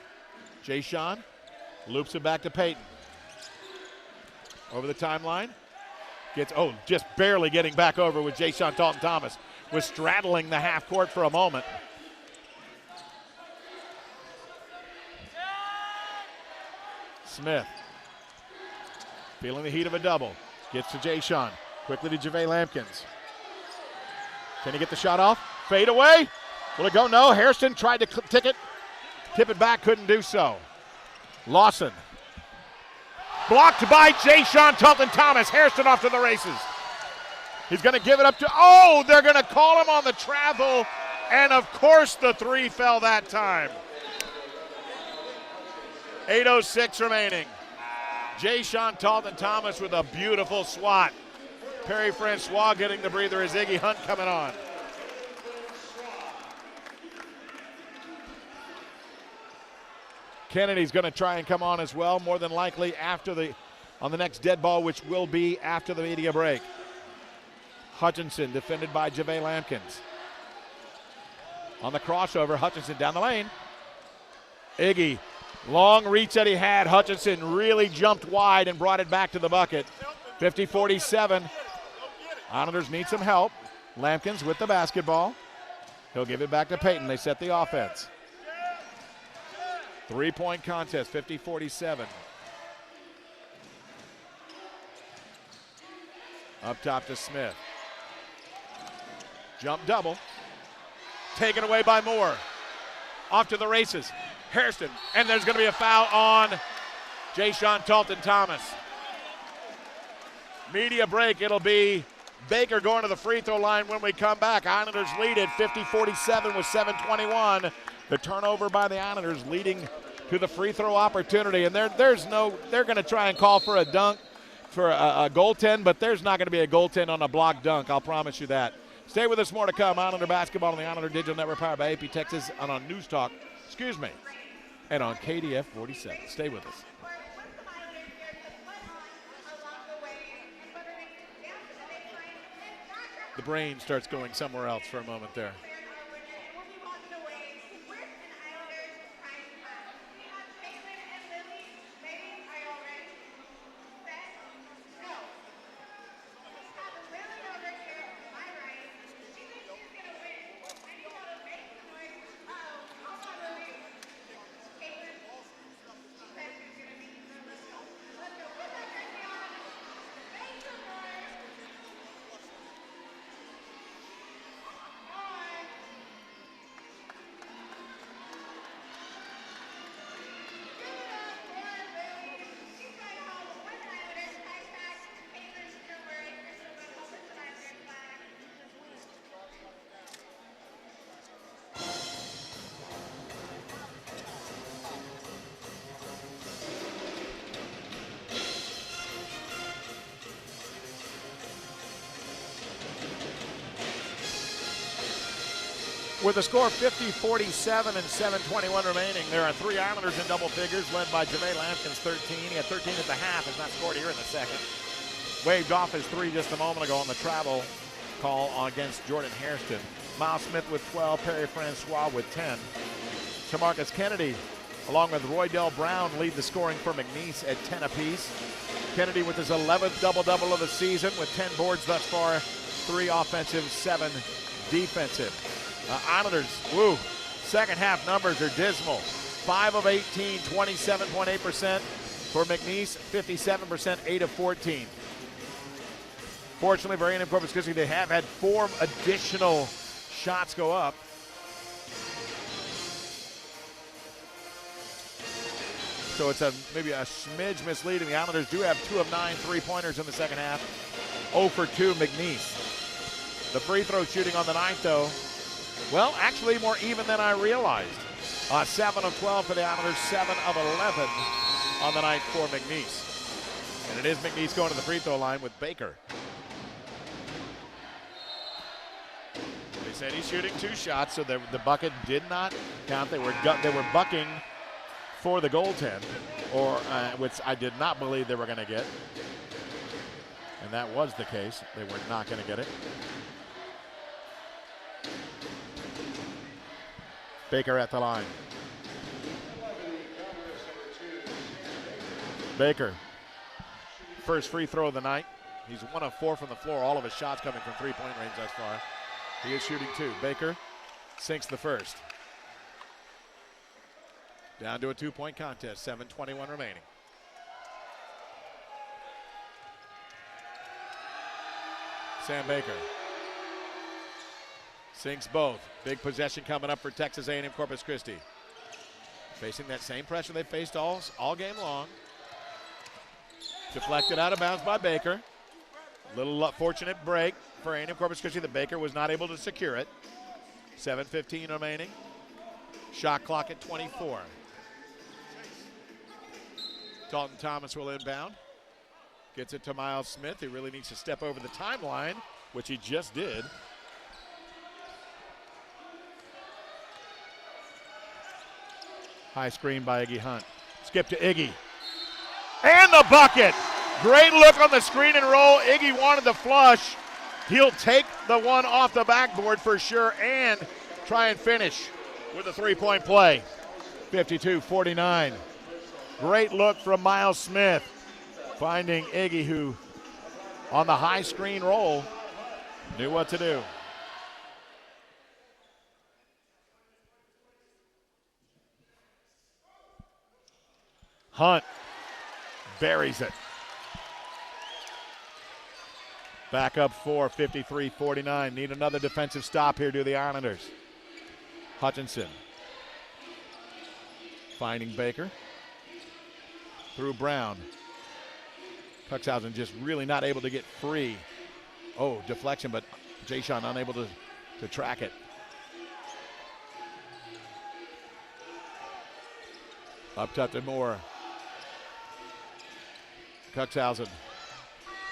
Jay Sean loops it back to Peyton. Over the timeline. Just barely getting back over with Jay Sean Talton Thomas. Was straddling the half court for a moment. Smith feeling the heat of a double. Gets to Jay Sean. Quickly to JaVale Lampkins. Can he get the shot off? Fade away. Will it go? No. Hairston tried to tip it back, couldn't do so. Lawson. Blocked by Jay Sean Talton Thomas. Hairston off to the races. He's going to give it up to, they're going to call him on the travel. And of course the three fell that time. 8:06 remaining. Jay Sean Talton Thomas with a beautiful swat. Perry Francois getting the breather as Iggy Hunt coming on. Kennedy's going to try and come on as well, more than likely on the next dead ball, which will be after the media break. Hutchinson defended by JaVale Lampkins. On the crossover, Hutchinson down the lane. Iggy, long reach that he had. Hutchinson really jumped wide and brought it back to the bucket. 50-47. Islanders need some help. Lampkins with the basketball. He'll give it back to Peyton. They set the offense. 3-point contest, 50-47. Up top to Smith. Jump double. Taken away by Moore. Off to the races. Hairston. And there's going to be a foul on Jay Sean Talton Thomas. Media break. It'll be Baker going to the free throw line when we come back. Islanders lead it 50-47 with 7:21. The turnover by the Islanders leading to the free throw opportunity. And they're going to try and call for a dunk, for a goaltend, but there's not going to be a goaltend on a block dunk. I'll promise you that. Stay with us, more to come. Islander basketball on the Islander Digital Network, powered by AP Texas, and on News Talk, and on KDF 47. Stay with us. The brain starts going somewhere else for a moment there. With a score of 50-47 and 7:21 remaining, there are three Islanders in double figures, led by JaVale Lampkins, 13. He had 13 at the half, has not scored here in the second. Waved off his three just a moment ago on the travel call against Jordan Hairston. Miles Smith with 12, Perry Francois with 10. Tamarcus Kennedy, along with Roydell Brown, lead the scoring for McNeese at 10 apiece. Kennedy with his 11th double-double of the season with 10 boards thus far, 3 offensive, 7 defensive. Islanders, second half numbers are dismal. 5 of 18, 27.8%. For McNeese, 57%, 8 of 14. Fortunately for A&M Corpus Christi, they have had 4 additional shots go up. So it's maybe a smidge misleading. The Islanders do have 2 of 9 3-pointers in the second half. 0 for 2 McNeese. The free throw shooting on the night, though, well, actually more even than I realized. 7 of 12 for the Islanders, 7 of 11 on the night for McNeese. And it is McNeese going to the free throw line with Baker. said he's shooting 2 shots, so the bucket did not count. They were bucking for the goaltend, which I did not believe they were going to get. And that was the case. They were not going to get it. Baker at the line. Baker, first free throw of the night. He's 1 of 4 from the floor. All of his shots coming from three-point range thus far. He is shooting 2. Baker sinks the first. Down to a 2-point contest. 7:21 remaining. Sam Baker sinks both. Big possession coming up for Texas A&M Corpus Christi. Facing that same pressure they faced all game long. Deflected out of bounds by Baker. Little fortunate break for A&M Corpus Christi. The Baker was not able to secure it. 7:15 remaining. Shot clock at 24. Dalton Thomas will inbound. Gets it to Miles Smith, who really needs to step over the timeline, which he just did. High screen by Iggy Hunt. Skip to Iggy. And the bucket! Great look on the screen and roll. Iggy wanted the flush. He'll take the one off the backboard for sure and try and finish with a 3-point play. 52-49. Great look from Miles Smith. Finding Iggy, who on the high screen roll knew what to do. Hunt buries it. Back up 4, 53-49. Need another defensive stop here, do the Islanders. Hutchinson finding Baker. Through Brown. Cuxhausen just really not able to get free. Oh, deflection, but Jay-Sean unable to track it. Up top to Moore. Cuxhausen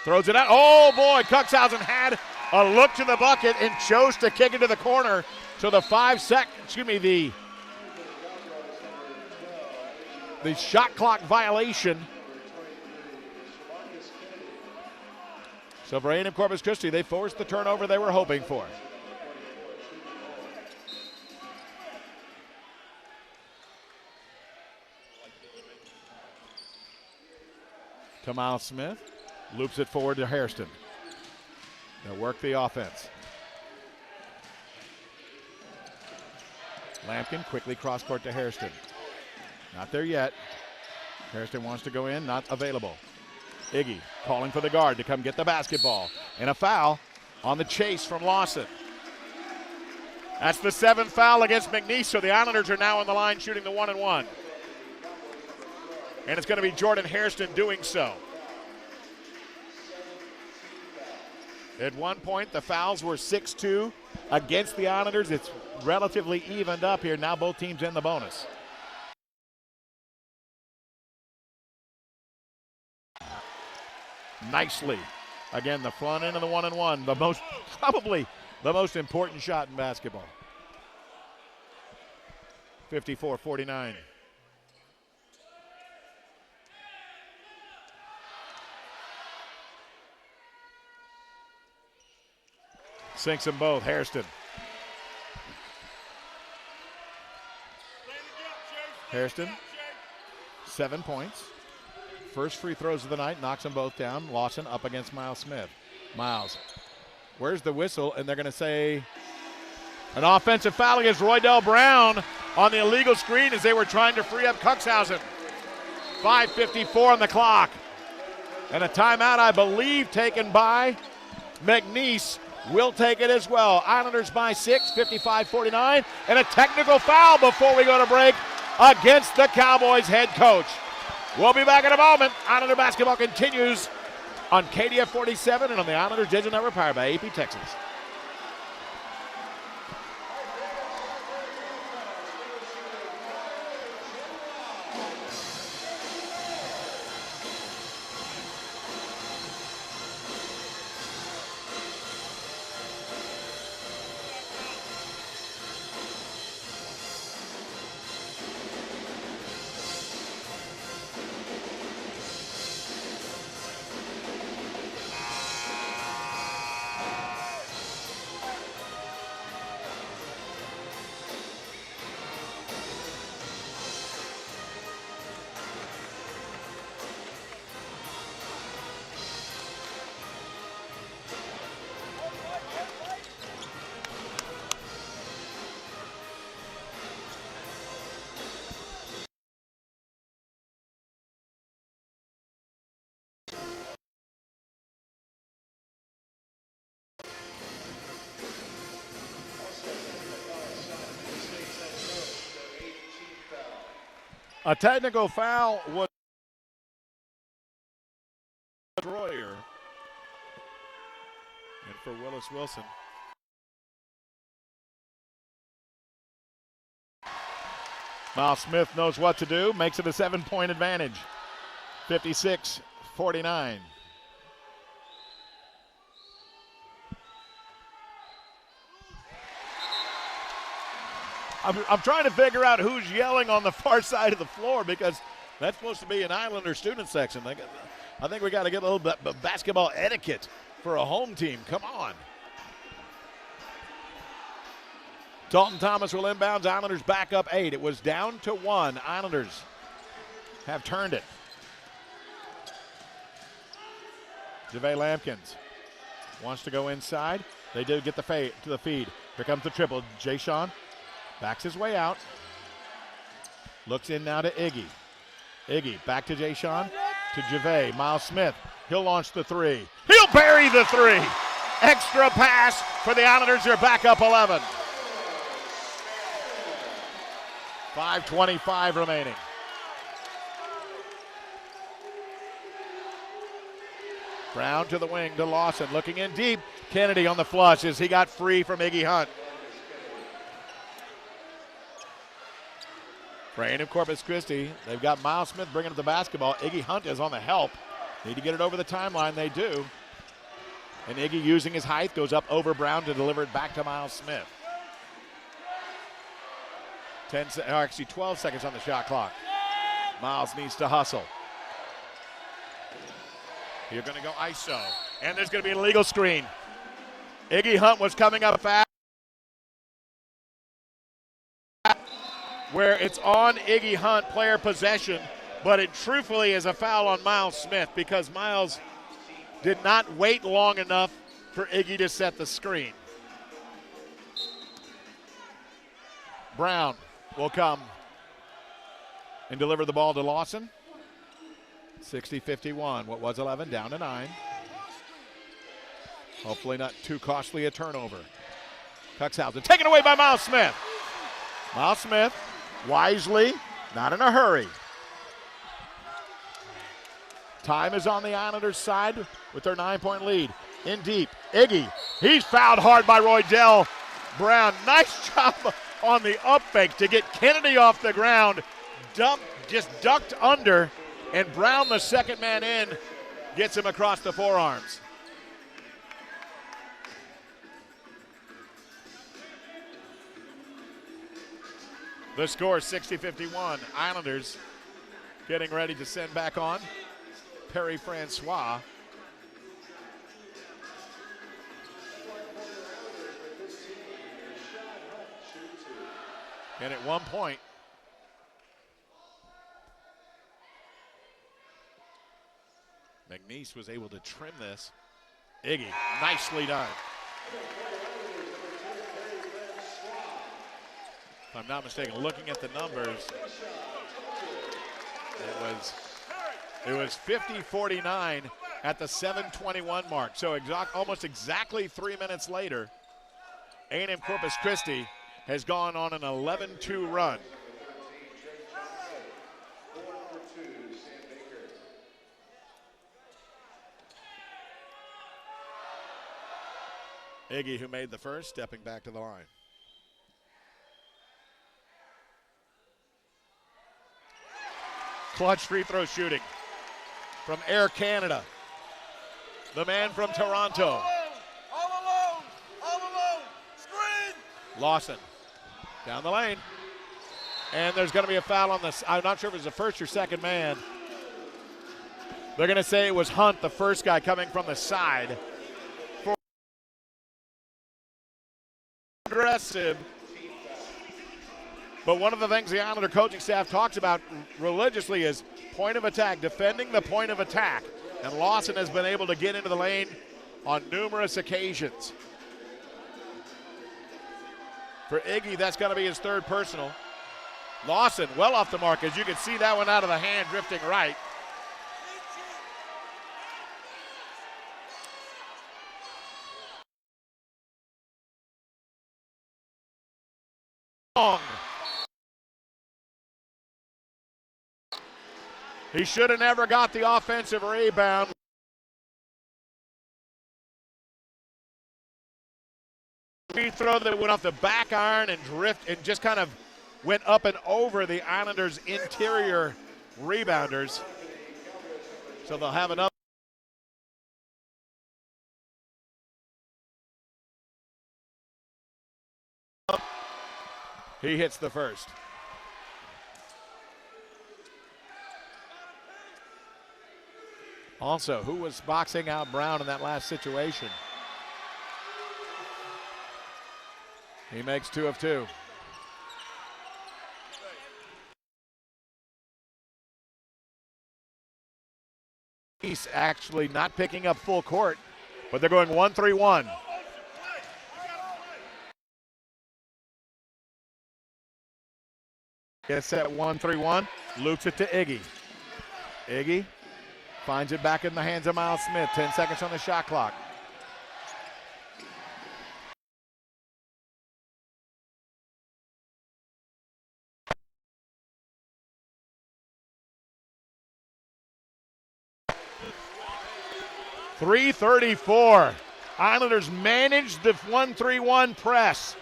throws it out. Oh boy, Cuxhausen had a look to the bucket and chose to kick it to the corner. So the the shot clock violation. So for A&M Corpus Christi, they forced the turnover they were hoping for. To Miles Smith, loops it forward to Hairston. They'll work the offense. Lampkin quickly cross court to Hairston. Not there yet. Hairston wants to go in, not available. Iggy calling for the guard to come get the basketball. And a foul on the chase from Lawson. That's the 7th foul against McNeese, so the Islanders are now on the line shooting the 1-and-1. And it's going to be Jordan Hairston doing so. At one point, the fouls were 6-2 against the Islanders. It's relatively evened up here. Now both teams in the bonus. Nicely. Again, the front end of the 1-and-1. Probably the most important shot in basketball. 54-49. Sinks them both. Hairston. Hairston, 7 points. First free throws of the night, knocks them both down. Lawson up against Miles Smith. Miles, where's the whistle? And they're going to say an offensive foul against Roydell Brown on the illegal screen as they were trying to free up Cuxhausen. 5:54 on the clock. And a timeout, I believe, taken by McNeese. Will take it as well. Islanders by 6, 55-49. And a technical foul before we go to break against the Cowboys head coach. We'll be back in a moment. Islander basketball continues on KDF 47 and on the Islander Digital Network powered by AP Texas. A technical foul was Royer. And for Willis Wilson. Miles Smith knows what to do, makes it a 7-point advantage. 56-49. I'm trying to figure out who's yelling on the far side of the floor because that's supposed to be an Islander student section. I think we got to get a little bit of basketball etiquette for a home team. Come on. Dalton Thomas will inbounds. Islanders back up 8. It was down to 1. Islanders have turned it. JaVale Lampkins wants to go inside. They did get the feed. Here comes the triple. Jay Sean backs his way out. Looks in now to Iggy. Iggy back to Jay Sean. To JaVale. Miles Smith. He'll launch the 3. He'll bury the 3. Extra pass for the Islanders. They're back up 11. 5:25 remaining. Brown to the wing to Lawson. Looking in deep. Kennedy on the flush as he got free from Iggy Hunt. For A&M Corpus Christi, they've got Miles Smith bringing up the basketball. Iggy Hunt is on the help. Need to get it over the timeline. They do. And Iggy, using his height, goes up over Brown to deliver it back to Miles Smith. 12 seconds on the shot clock. Miles needs to hustle. You're going to go ISO. And there's going to be an illegal screen. Iggy Hunt was coming up fast. Where it's on Iggy Hunt, player possession, but it truthfully is a foul on Miles Smith because Miles did not wait long enough for Iggy to set the screen. Brown will come and deliver the ball to Lawson. 60-51. What was 11 down to 9. Hopefully not too costly a turnover. Cuxhausen taken away by Miles Smith. Miles Smith wisely, not in a hurry. Time is on the Islanders' side with their 9-point lead. In deep, Iggy. He's fouled hard by Roydell Brown. Nice job on the up fake to get Kennedy off the ground. Just ducked under, and Brown, the second man in, gets him across the forearms. The score 60-51. Islanders getting ready to send back on Perry Francois. And at one point, McNeese was able to trim this. Iggy, nicely done. If I'm not mistaken, looking at the numbers, it was 50-49 at the 7:21 mark. So almost exactly 3 minutes later, A&M Corpus Christi has gone on an 11-2 run. Iggy, who made the first, stepping back to the line. Clutch free throw shooting from Air Canada. The man from Toronto. All alone, screen. Lawson down the lane. And there's going to be a foul on this. I'm not sure if it was the first or second man. They're going to say it was Hunt, the first guy coming from the side. Aggressive. But one of the things the Islander coaching staff talks about religiously is point of attack, defending the point of attack. And Lawson has been able to get into the lane on numerous occasions. For Iggy, that's going to be his third personal. Lawson well off the mark. As you can see that one out of the hand, drifting right. Long. He should have never got the offensive rebound. Free throw that went off the back iron and just kind of went up and over the Islanders' interior rebounders. So they'll have another. He hits the first. Also, who was boxing out Brown in that last situation? He makes 2 of 2. He's actually not picking up full court, but they're going 1-3-1. Gets set 1-3-1, loops it to Iggy. Iggy finds it back in the hands of Miles Smith. 10 seconds on the shot clock. .334. Islanders manage the 1-3-1 press.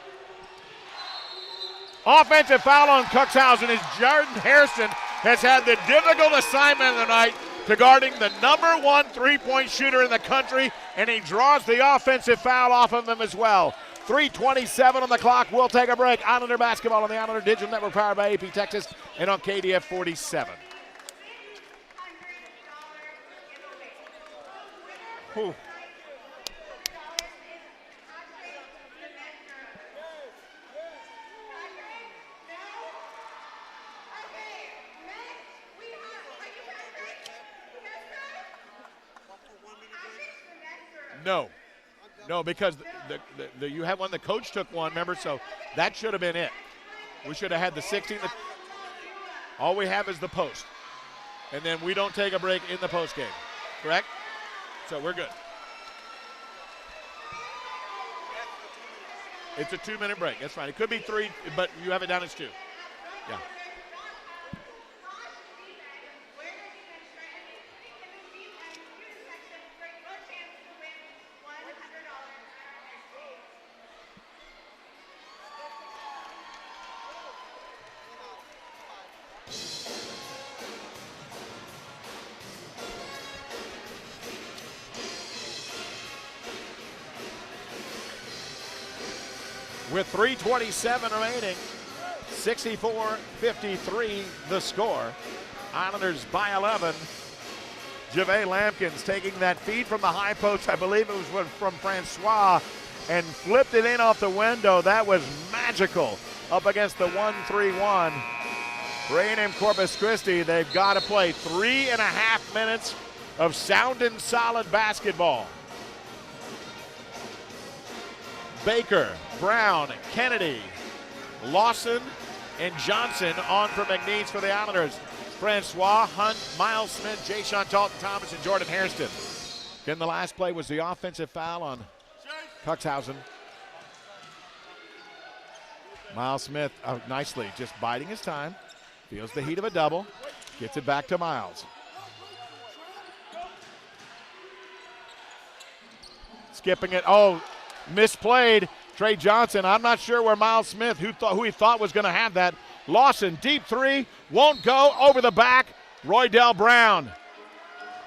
Offensive foul on Cuxhausen as Jordan Hairston has had the difficult assignment of the night to guarding the #1 three-point shooter in the country, and he draws the offensive foul off of him as well. 3:27 on the clock. We'll take a break. Islander basketball on the Islander Digital Network, powered by AP Texas and on KDF 47. Whew. No, because you have one. The coach took one, remember? So that should have been it. We should have had the 16. All we have is the post, and then we don't take a break in the post game, correct? So we're good. It's a 2-minute break. That's fine. It could be 3, but you have it down as 2. Yeah. With 3:27 remaining, 64-53 the score. Islanders by 11. JaVale Lampkins taking that feed from the high post, I believe it was from Francois, and flipped it in off the window. That was magical up against the 1-3-1. For A&M Corpus Christi, they've got to play 3.5 minutes of sound and solid basketball. Baker, Brown, Kennedy, Lawson, and Johnson on for McNeese for the Islanders. Francois, Hunt, Miles Smith, Jayshon Talton Thomas, and Jordan Hairston. Again, the last play was the offensive foul on Cuxhausen. Miles Smith nicely just biding his time. Feels the heat of a double. Gets it back to Miles. Skipping it. Oh, misplayed. Trey Johnson. I'm not sure where Miles Smith, who he thought was going to have that. Lawson, deep 3, won't go, over the back. Roydell Brown.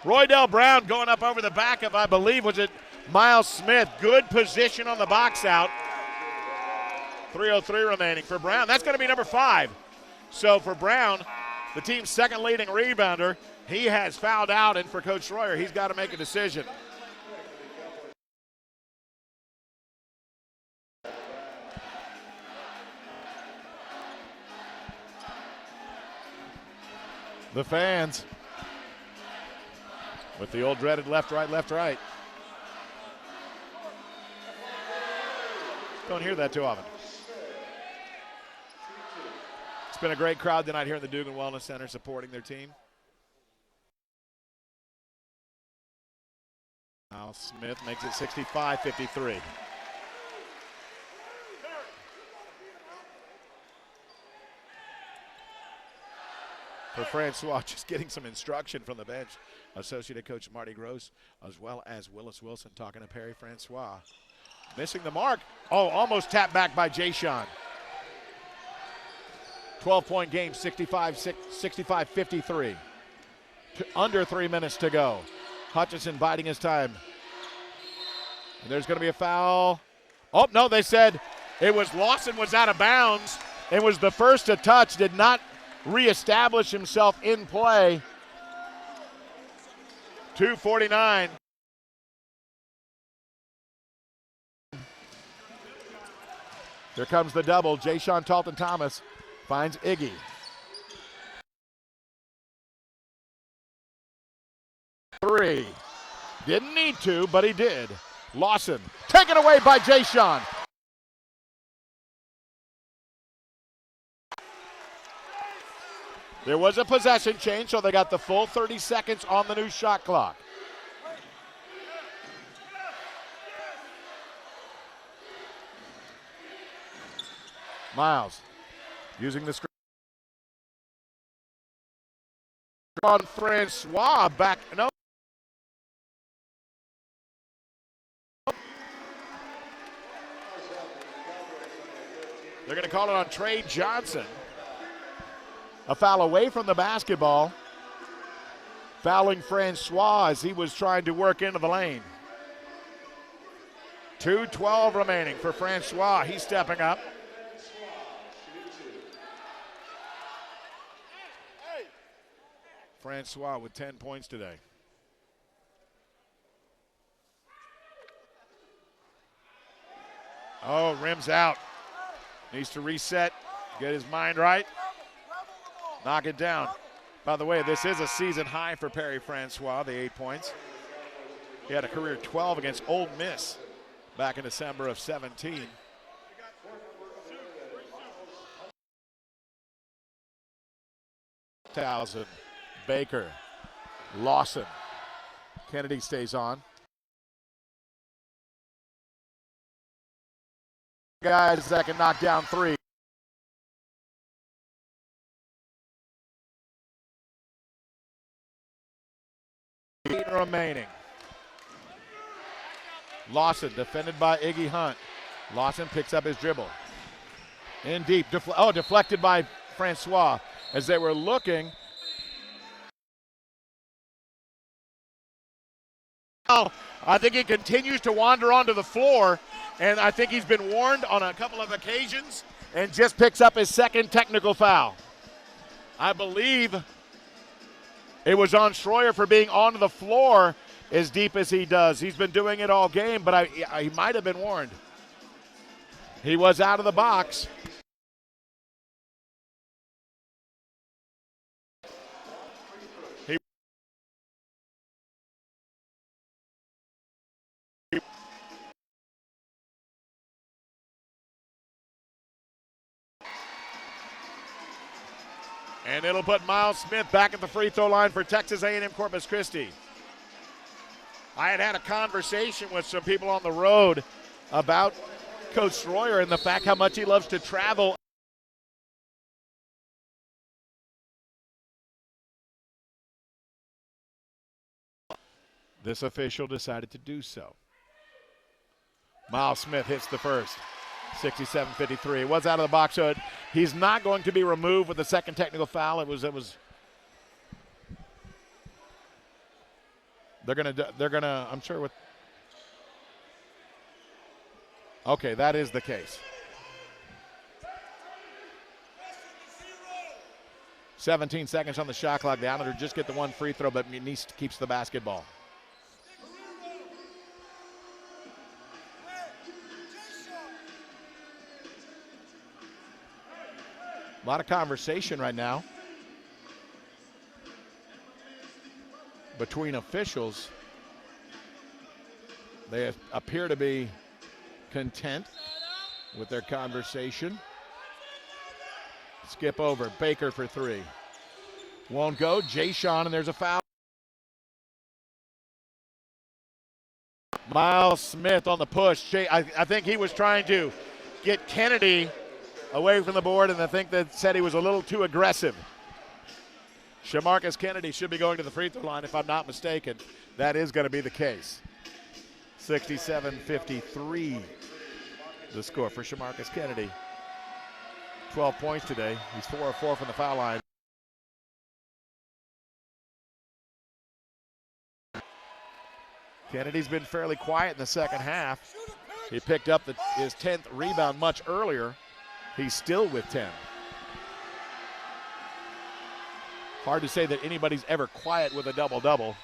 Roydell Brown going up over the back of, I believe, was it Miles Smith. Good position on the box out. 3:03 remaining for Brown. That's going to be number 5. So for Brown, the team's second leading rebounder, he has fouled out, and for Coach Schroyer, he's got to make a decision. The fans with the old dreaded left, right, left, right. Don't hear that too often. It's been a great crowd tonight here in the Dugan Wellness Center supporting their team. Now Smith makes it 65-53. for Francois, just getting some instruction from the bench. Associate Coach Marty Gross, as well as Willis Wilson, talking to Perry Francois. Missing the mark. Oh, almost tapped back by Jay-Sean. 12-point game, 65-53. Under 3 minutes to go. Hutchinson biding his time. And there's going to be a foul. Oh, no, they said it was Lawson was out of bounds. It was the first to touch, did not reestablish himself in play. 2:49. Here comes the double. Jay-Sean Talton-Thomas finds Iggy. Three. Didn't need to, but he did. Lawson taken away by Jay-Sean. There was a possession change, so they got the full 30 seconds on the new shot clock. Miles using the screen on Francois back. No. They're going to call it on Trey Johnson. A foul away from the basketball. Fouling Francois as he was trying to work into the lane. 2:12 remaining for Francois. He's stepping up. Francois with 10 points today. Oh, rims out. Needs to reset, get his mind right, knock it down. By the way, this is a season high for Perry Francois, the 8 points. He had a career 12 against Ole Miss back in December of 17. Thousand. Baker, Lawson. Kennedy stays on. Guys that can knock down three. Remaining. Lawson defended by Iggy Hunt. Lawson picks up his dribble. In deep. Deflected by Francois as they were looking. I think he continues to wander onto the floor, and I think he's been warned on a couple of occasions and just picks up his second technical foul. I believe it was on Schroyer for being on the floor as deep as he does. He's been doing it all game, but he might have been warned. He was out of the box. And it'll put Miles Smith back at the free throw line for Texas A&M Corpus Christi. I had a conversation with some people on the road about Coach Schroyer and the fact how much he loves to travel. This official decided to do so. Miles Smith hits the first. 67-53. It was out of the box, so he's not going to be removed with the second technical foul. They're gonna I'm sure with. Okay, that is the case. 17 seconds on the shot clock. The Islanders just get the one free throw, but McNeese keeps the basketball. A lot of conversation right now between officials. They appear to be content with their conversation. Skip over. Baker for three. Won't go. Jay-Sean, and there's a foul. Miles Smith on the push. I think he was trying to get Kennedy away from the board, and I think that said he was a little too aggressive. Shamarcus Kennedy should be going to the free throw line if I'm not mistaken. That is going to be the case. 67-53 the score for Shamarcus Kennedy. 12 points today. He's 4 of 4 from the foul line. Kennedy's been fairly quiet in the second half. He picked up his 10th rebound much earlier. He's still with 10. Hard to say that anybody's ever quiet with a double-double.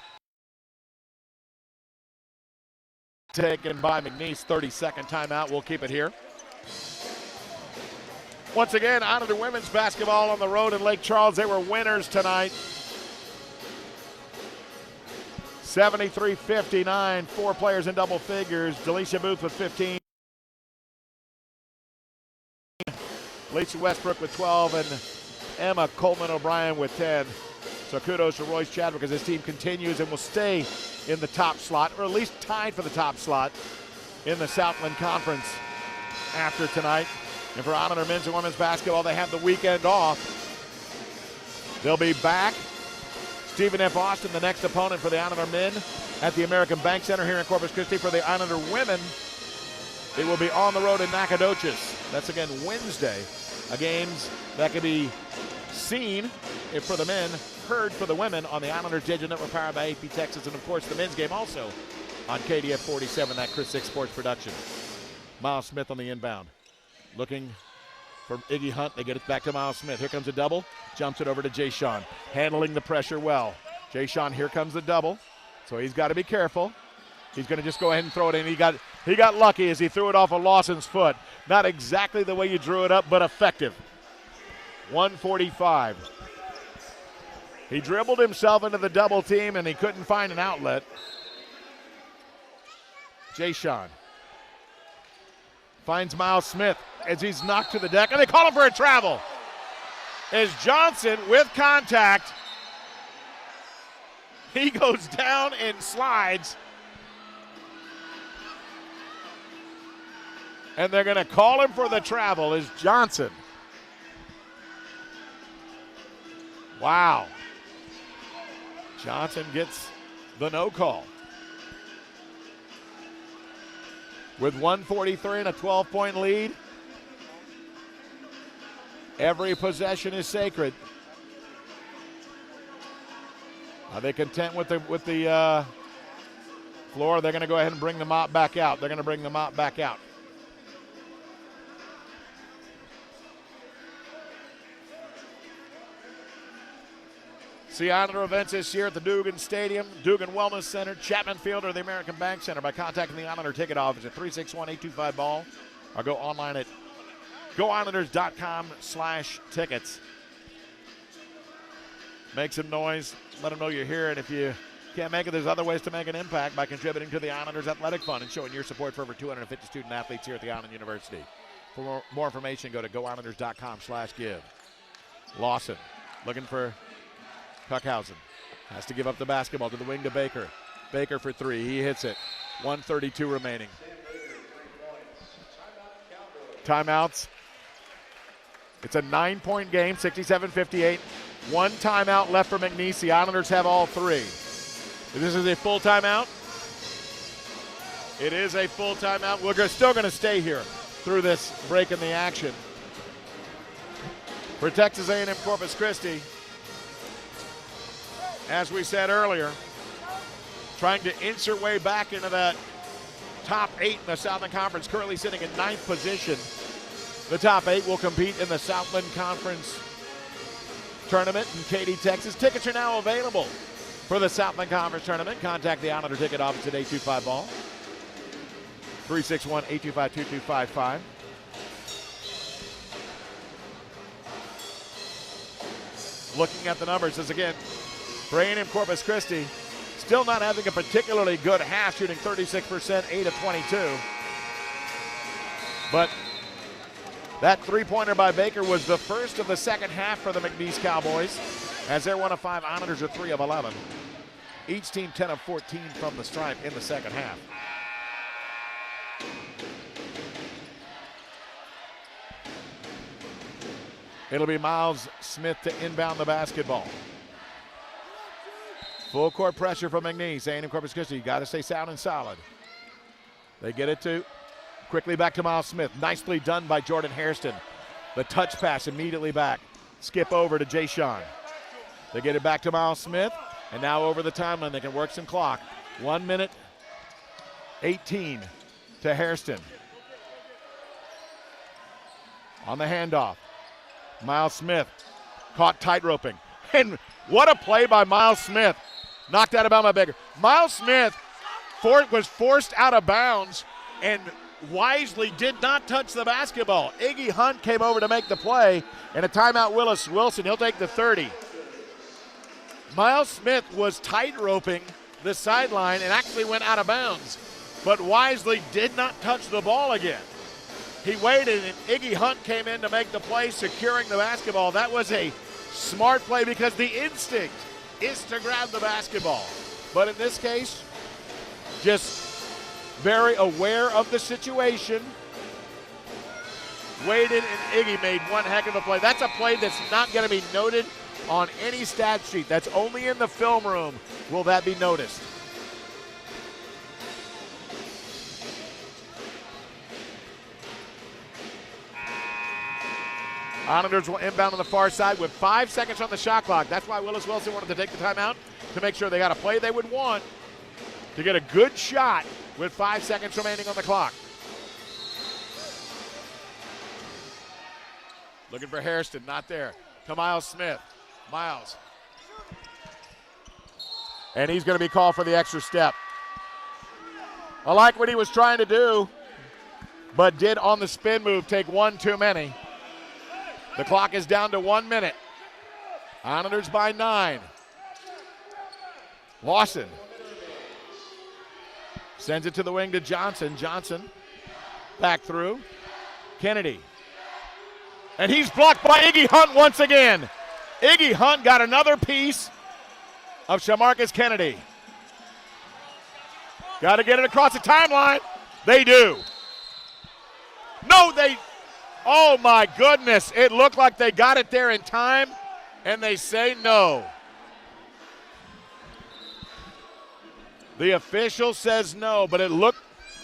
Taken by McNeese, 32nd timeout. We'll keep it here. Once again, on to the women's basketball on the road in Lake Charles. They were winners tonight. 73-59, 4 players in double figures. Delisha Booth with 15. Lisa Westbrook with 12 and Emma Coleman O'Brien with 10. So kudos to Royce Chadwick as his team continues and will stay in the top slot, or at least tied for the top slot in the Southland Conference after tonight. And for Honor men's and women's basketball, they have the weekend off. They'll be back. Stephen F. Austin, the next opponent for the Honor men at the American Bank Center here in Corpus Christi. For the Honor women, it will be on the road in Nacogdoches. That's again Wednesday. A games that can be seen for the men, heard for the women on the Islanders Digital Network powered by AP Texas, and of course the men's game also on KDF 47, that Chris 6 Sports production. Miles Smith on the inbound. Looking for Iggy Hunt. They get it back to Miles Smith. Here comes a double. Jumps it over to Jay Sean. Handling the pressure well. Jay Sean, here comes the double. So he's got to be careful. He's going to just go ahead and throw it in. He got lucky as he threw it off of Lawson's foot. Not exactly the way you drew it up, but effective. 145. He dribbled himself into the double team, and he couldn't find an outlet. Jay Sean finds Miles Smith as he's knocked to the deck, and they call him for a travel. As Johnson, with contact, he goes down and slides. And they're going to call him for the travel as Johnson. Wow. Johnson gets the no call. With 1:43 and a 12-point lead, every possession is sacred. Are they content with the floor? They're going to go ahead and bring the mop back out. They're going to bring the mop back out. See Honor events this year at the Dugan Stadium, Dugan Wellness Center, Chapman Field, or the American Bank Center by contacting the Honor ticket office at 361-825-BALL or go online at goonitors.com/tickets. Make some noise. Let them know you're here, and if you can't make it, there's other ways to make an impact by contributing to the Honors Athletic Fund and showing your support for over 250 student athletes here at the Honor University. For more information, go to goonitors.com/give. Lawson looking for Kuckhausen. Has to give up the basketball to the wing to Baker. Baker for three. He hits it. 1:32 remaining. Timeouts. It's a 9-point game, 67-58. One timeout left for McNeese. The Islanders have all three. This is a full timeout. It is a full timeout. We're still going to stay here through this break in the action. For Texas A&M Corpus Christi, as we said earlier, trying to inch their way back into that top 8 in the Southland Conference, currently sitting in 9th position. The top 8 will compete in the Southland Conference tournament in Katy, Texas. Tickets are now available for the Southland Conference tournament. Contact the Honor ticket office at 825-BALL. 361-825-2255. Looking at the numbers, as again, for A&M Corpus Christi, still not having a particularly good half, shooting 36%, 8 of 22. But that three-pointer by Baker was the first of the second half for the McNeese Cowboys, as they're 1 of 5. Honors are 3 of 11. Each team 10 of 14 from the stripe in the second half. It'll be Miles Smith to inbound the basketball. Full court pressure from McNeese. A&M Corpus Christi, you got to stay sound and solid. They get it to quickly back to Miles Smith. Nicely done by Jordan Hairston. The touch pass immediately back. Skip over to Jay Sean. They get it back to Miles Smith, and now over the timeline they can work some clock. 1 minute, 18 to Hairston. On the handoff, Miles Smith caught tight roping. And what a play by Miles Smith. Knocked out of bounds by Baker. Miles Smith was forced out of bounds and wisely did not touch the basketball. Iggy Hunt came over to make the play, and a timeout Willis Wilson. He'll take the 30. Miles Smith was tight roping the sideline and actually went out of bounds, but wisely did not touch the ball again. He waited, and Iggy Hunt came in to make the play, securing the basketball. That was a smart play because the instinct is to grab the basketball. But in this case, just very aware of the situation. Waited, and Iggy made one heck of a play. That's a play that's not going to be noted on any stat sheet. That's only in the film room will that be noticed. Islanders will inbound on the far side with 5 seconds on the shot clock. That's why Willis Wilson wanted to take the timeout, to make sure they got a play they would want to get a good shot with 5 seconds remaining on the clock. Looking for Hairston, not there. To Miles Smith. Miles. And he's going to be called for the extra step. I like what he was trying to do, but did on the spin move take one too many. The clock is down to 1 minute. Islanders by 9. Lawson sends it to the wing to Johnson. Johnson back through. Kennedy. And he's blocked by Iggy Hunt once again. Iggy Hunt got another piece of Shamarcus Kennedy. Got to get it across the timeline. They do. No, oh my goodness. It looked like they got it there in time, and they say no. The official says no, but it looked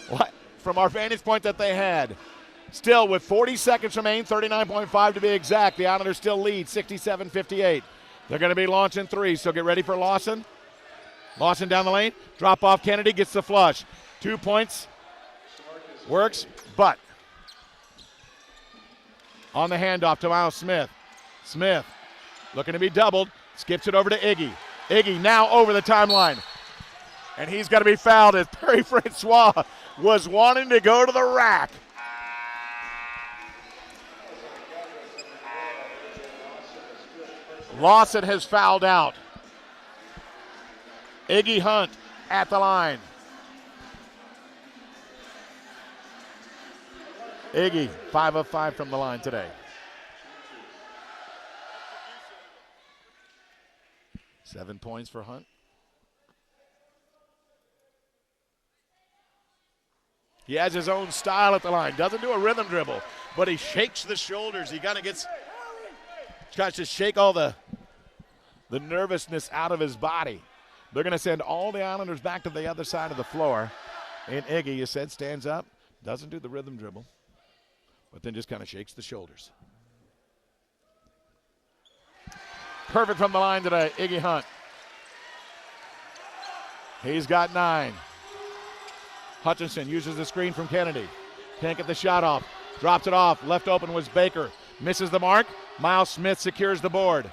like, from our vantage point, that they had. Still, with 40 seconds remaining, 39.5 to be exact, the Islanders still lead 67-58. They're going to be launching three, so get ready for Lawson. Lawson down the lane, drop off Kennedy, gets the flush. 2 points, works, but on the handoff to Miles Smith. Smith looking to be doubled, skips it over to Iggy. Iggy now over the timeline. And he's got to be fouled as Perry Francois was wanting to go to the rack. Lawson has fouled out. Iggy Hunt at the line. Iggy, 5 of 5 from the line today. Seven points for Hunt. He has his own style at the line. Doesn't do a rhythm dribble, but he shakes the shoulders. He kind of tries to shake all the nervousness out of his body. They're going to send all the Islanders back to the other side of the floor. And Iggy, you said, stands up, doesn't do the rhythm dribble, but then just kind of shakes the shoulders. Perfect from the line today, Iggy Hunt. He's got 9. Hutchinson uses the screen from Kennedy. Can't get the shot off. Drops it off. Left open was Baker. Misses the mark. Miles Smith secures the board.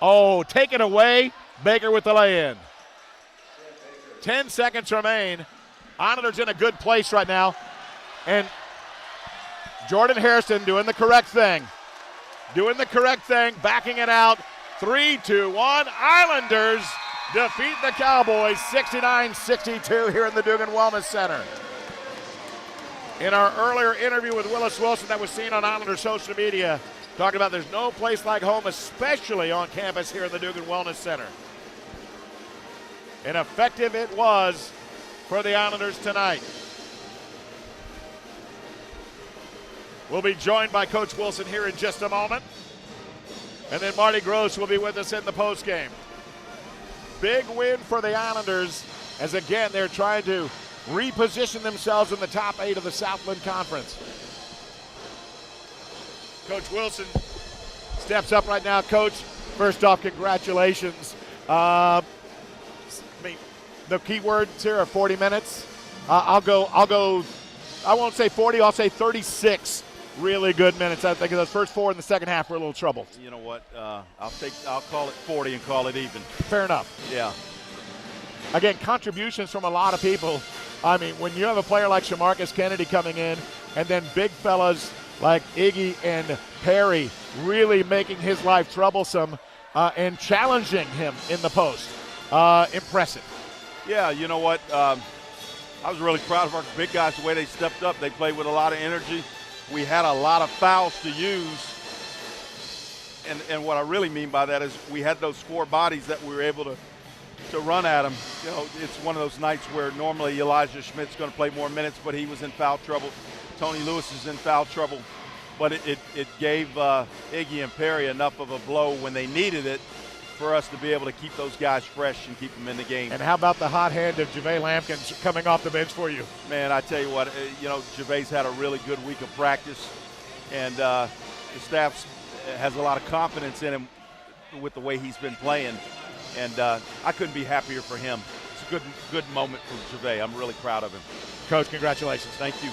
Oh, take it away. Baker with the lay-in. 10 seconds remain. Islanders in a good place right now. And Jordan Hairston doing the correct thing. Backing it out. 3-2-1. Islanders defeat the Cowboys 69-62 here in the Dugan Wellness Center. In our earlier interview with Willis Wilson that was seen on Islander social media, talking about there's no place like home, especially on campus here in the Dugan Wellness Center. And effective it was for the Islanders tonight. We'll be joined by Coach Wilson here in just a moment. And then Marty Gross will be with us in the postgame. big win for the Islanders as, again, they're trying to reposition themselves in the top 8 of the Southland Conference. Coach Wilson steps up right now. Coach, first off, congratulations. I mean, the key words here are 40 minutes. I'll go, I won't say 40, I'll say 36 really good minutes. I think those first 4 in the second half were a little troubled. You know what? I'll call it 40 and call it even. Fair enough. Yeah. Again, contributions from a lot of people. I mean, when you have a player like Shamarcus Kennedy coming in, and then big fellas like Iggy and Perry really making his life troublesome and challenging him in the post. Impressive. Yeah, you know what? I was really proud of our big guys, the way they stepped up. They played with a lot of energy. We had a lot of fouls to use. And what I really mean by that is we had those 4 bodies that we were able to run at them. You know, it's one of those nights where normally Elijah Schmidt's going to play more minutes, but he was in foul trouble. Tony Lewis is in foul trouble. But it gave Iggy and Perry enough of a blow when they needed it for us to be able to keep those guys fresh and keep them in the game. And how about the hot hand of JaVale Lampkins coming off the bench for you? Man, I tell you what, you know, JaVale's had a really good week of practice, and the staff has a lot of confidence in him with the way he's been playing, and I couldn't be happier for him. It's a good moment for JaVale. I'm really proud of him. Coach, congratulations. Thank you.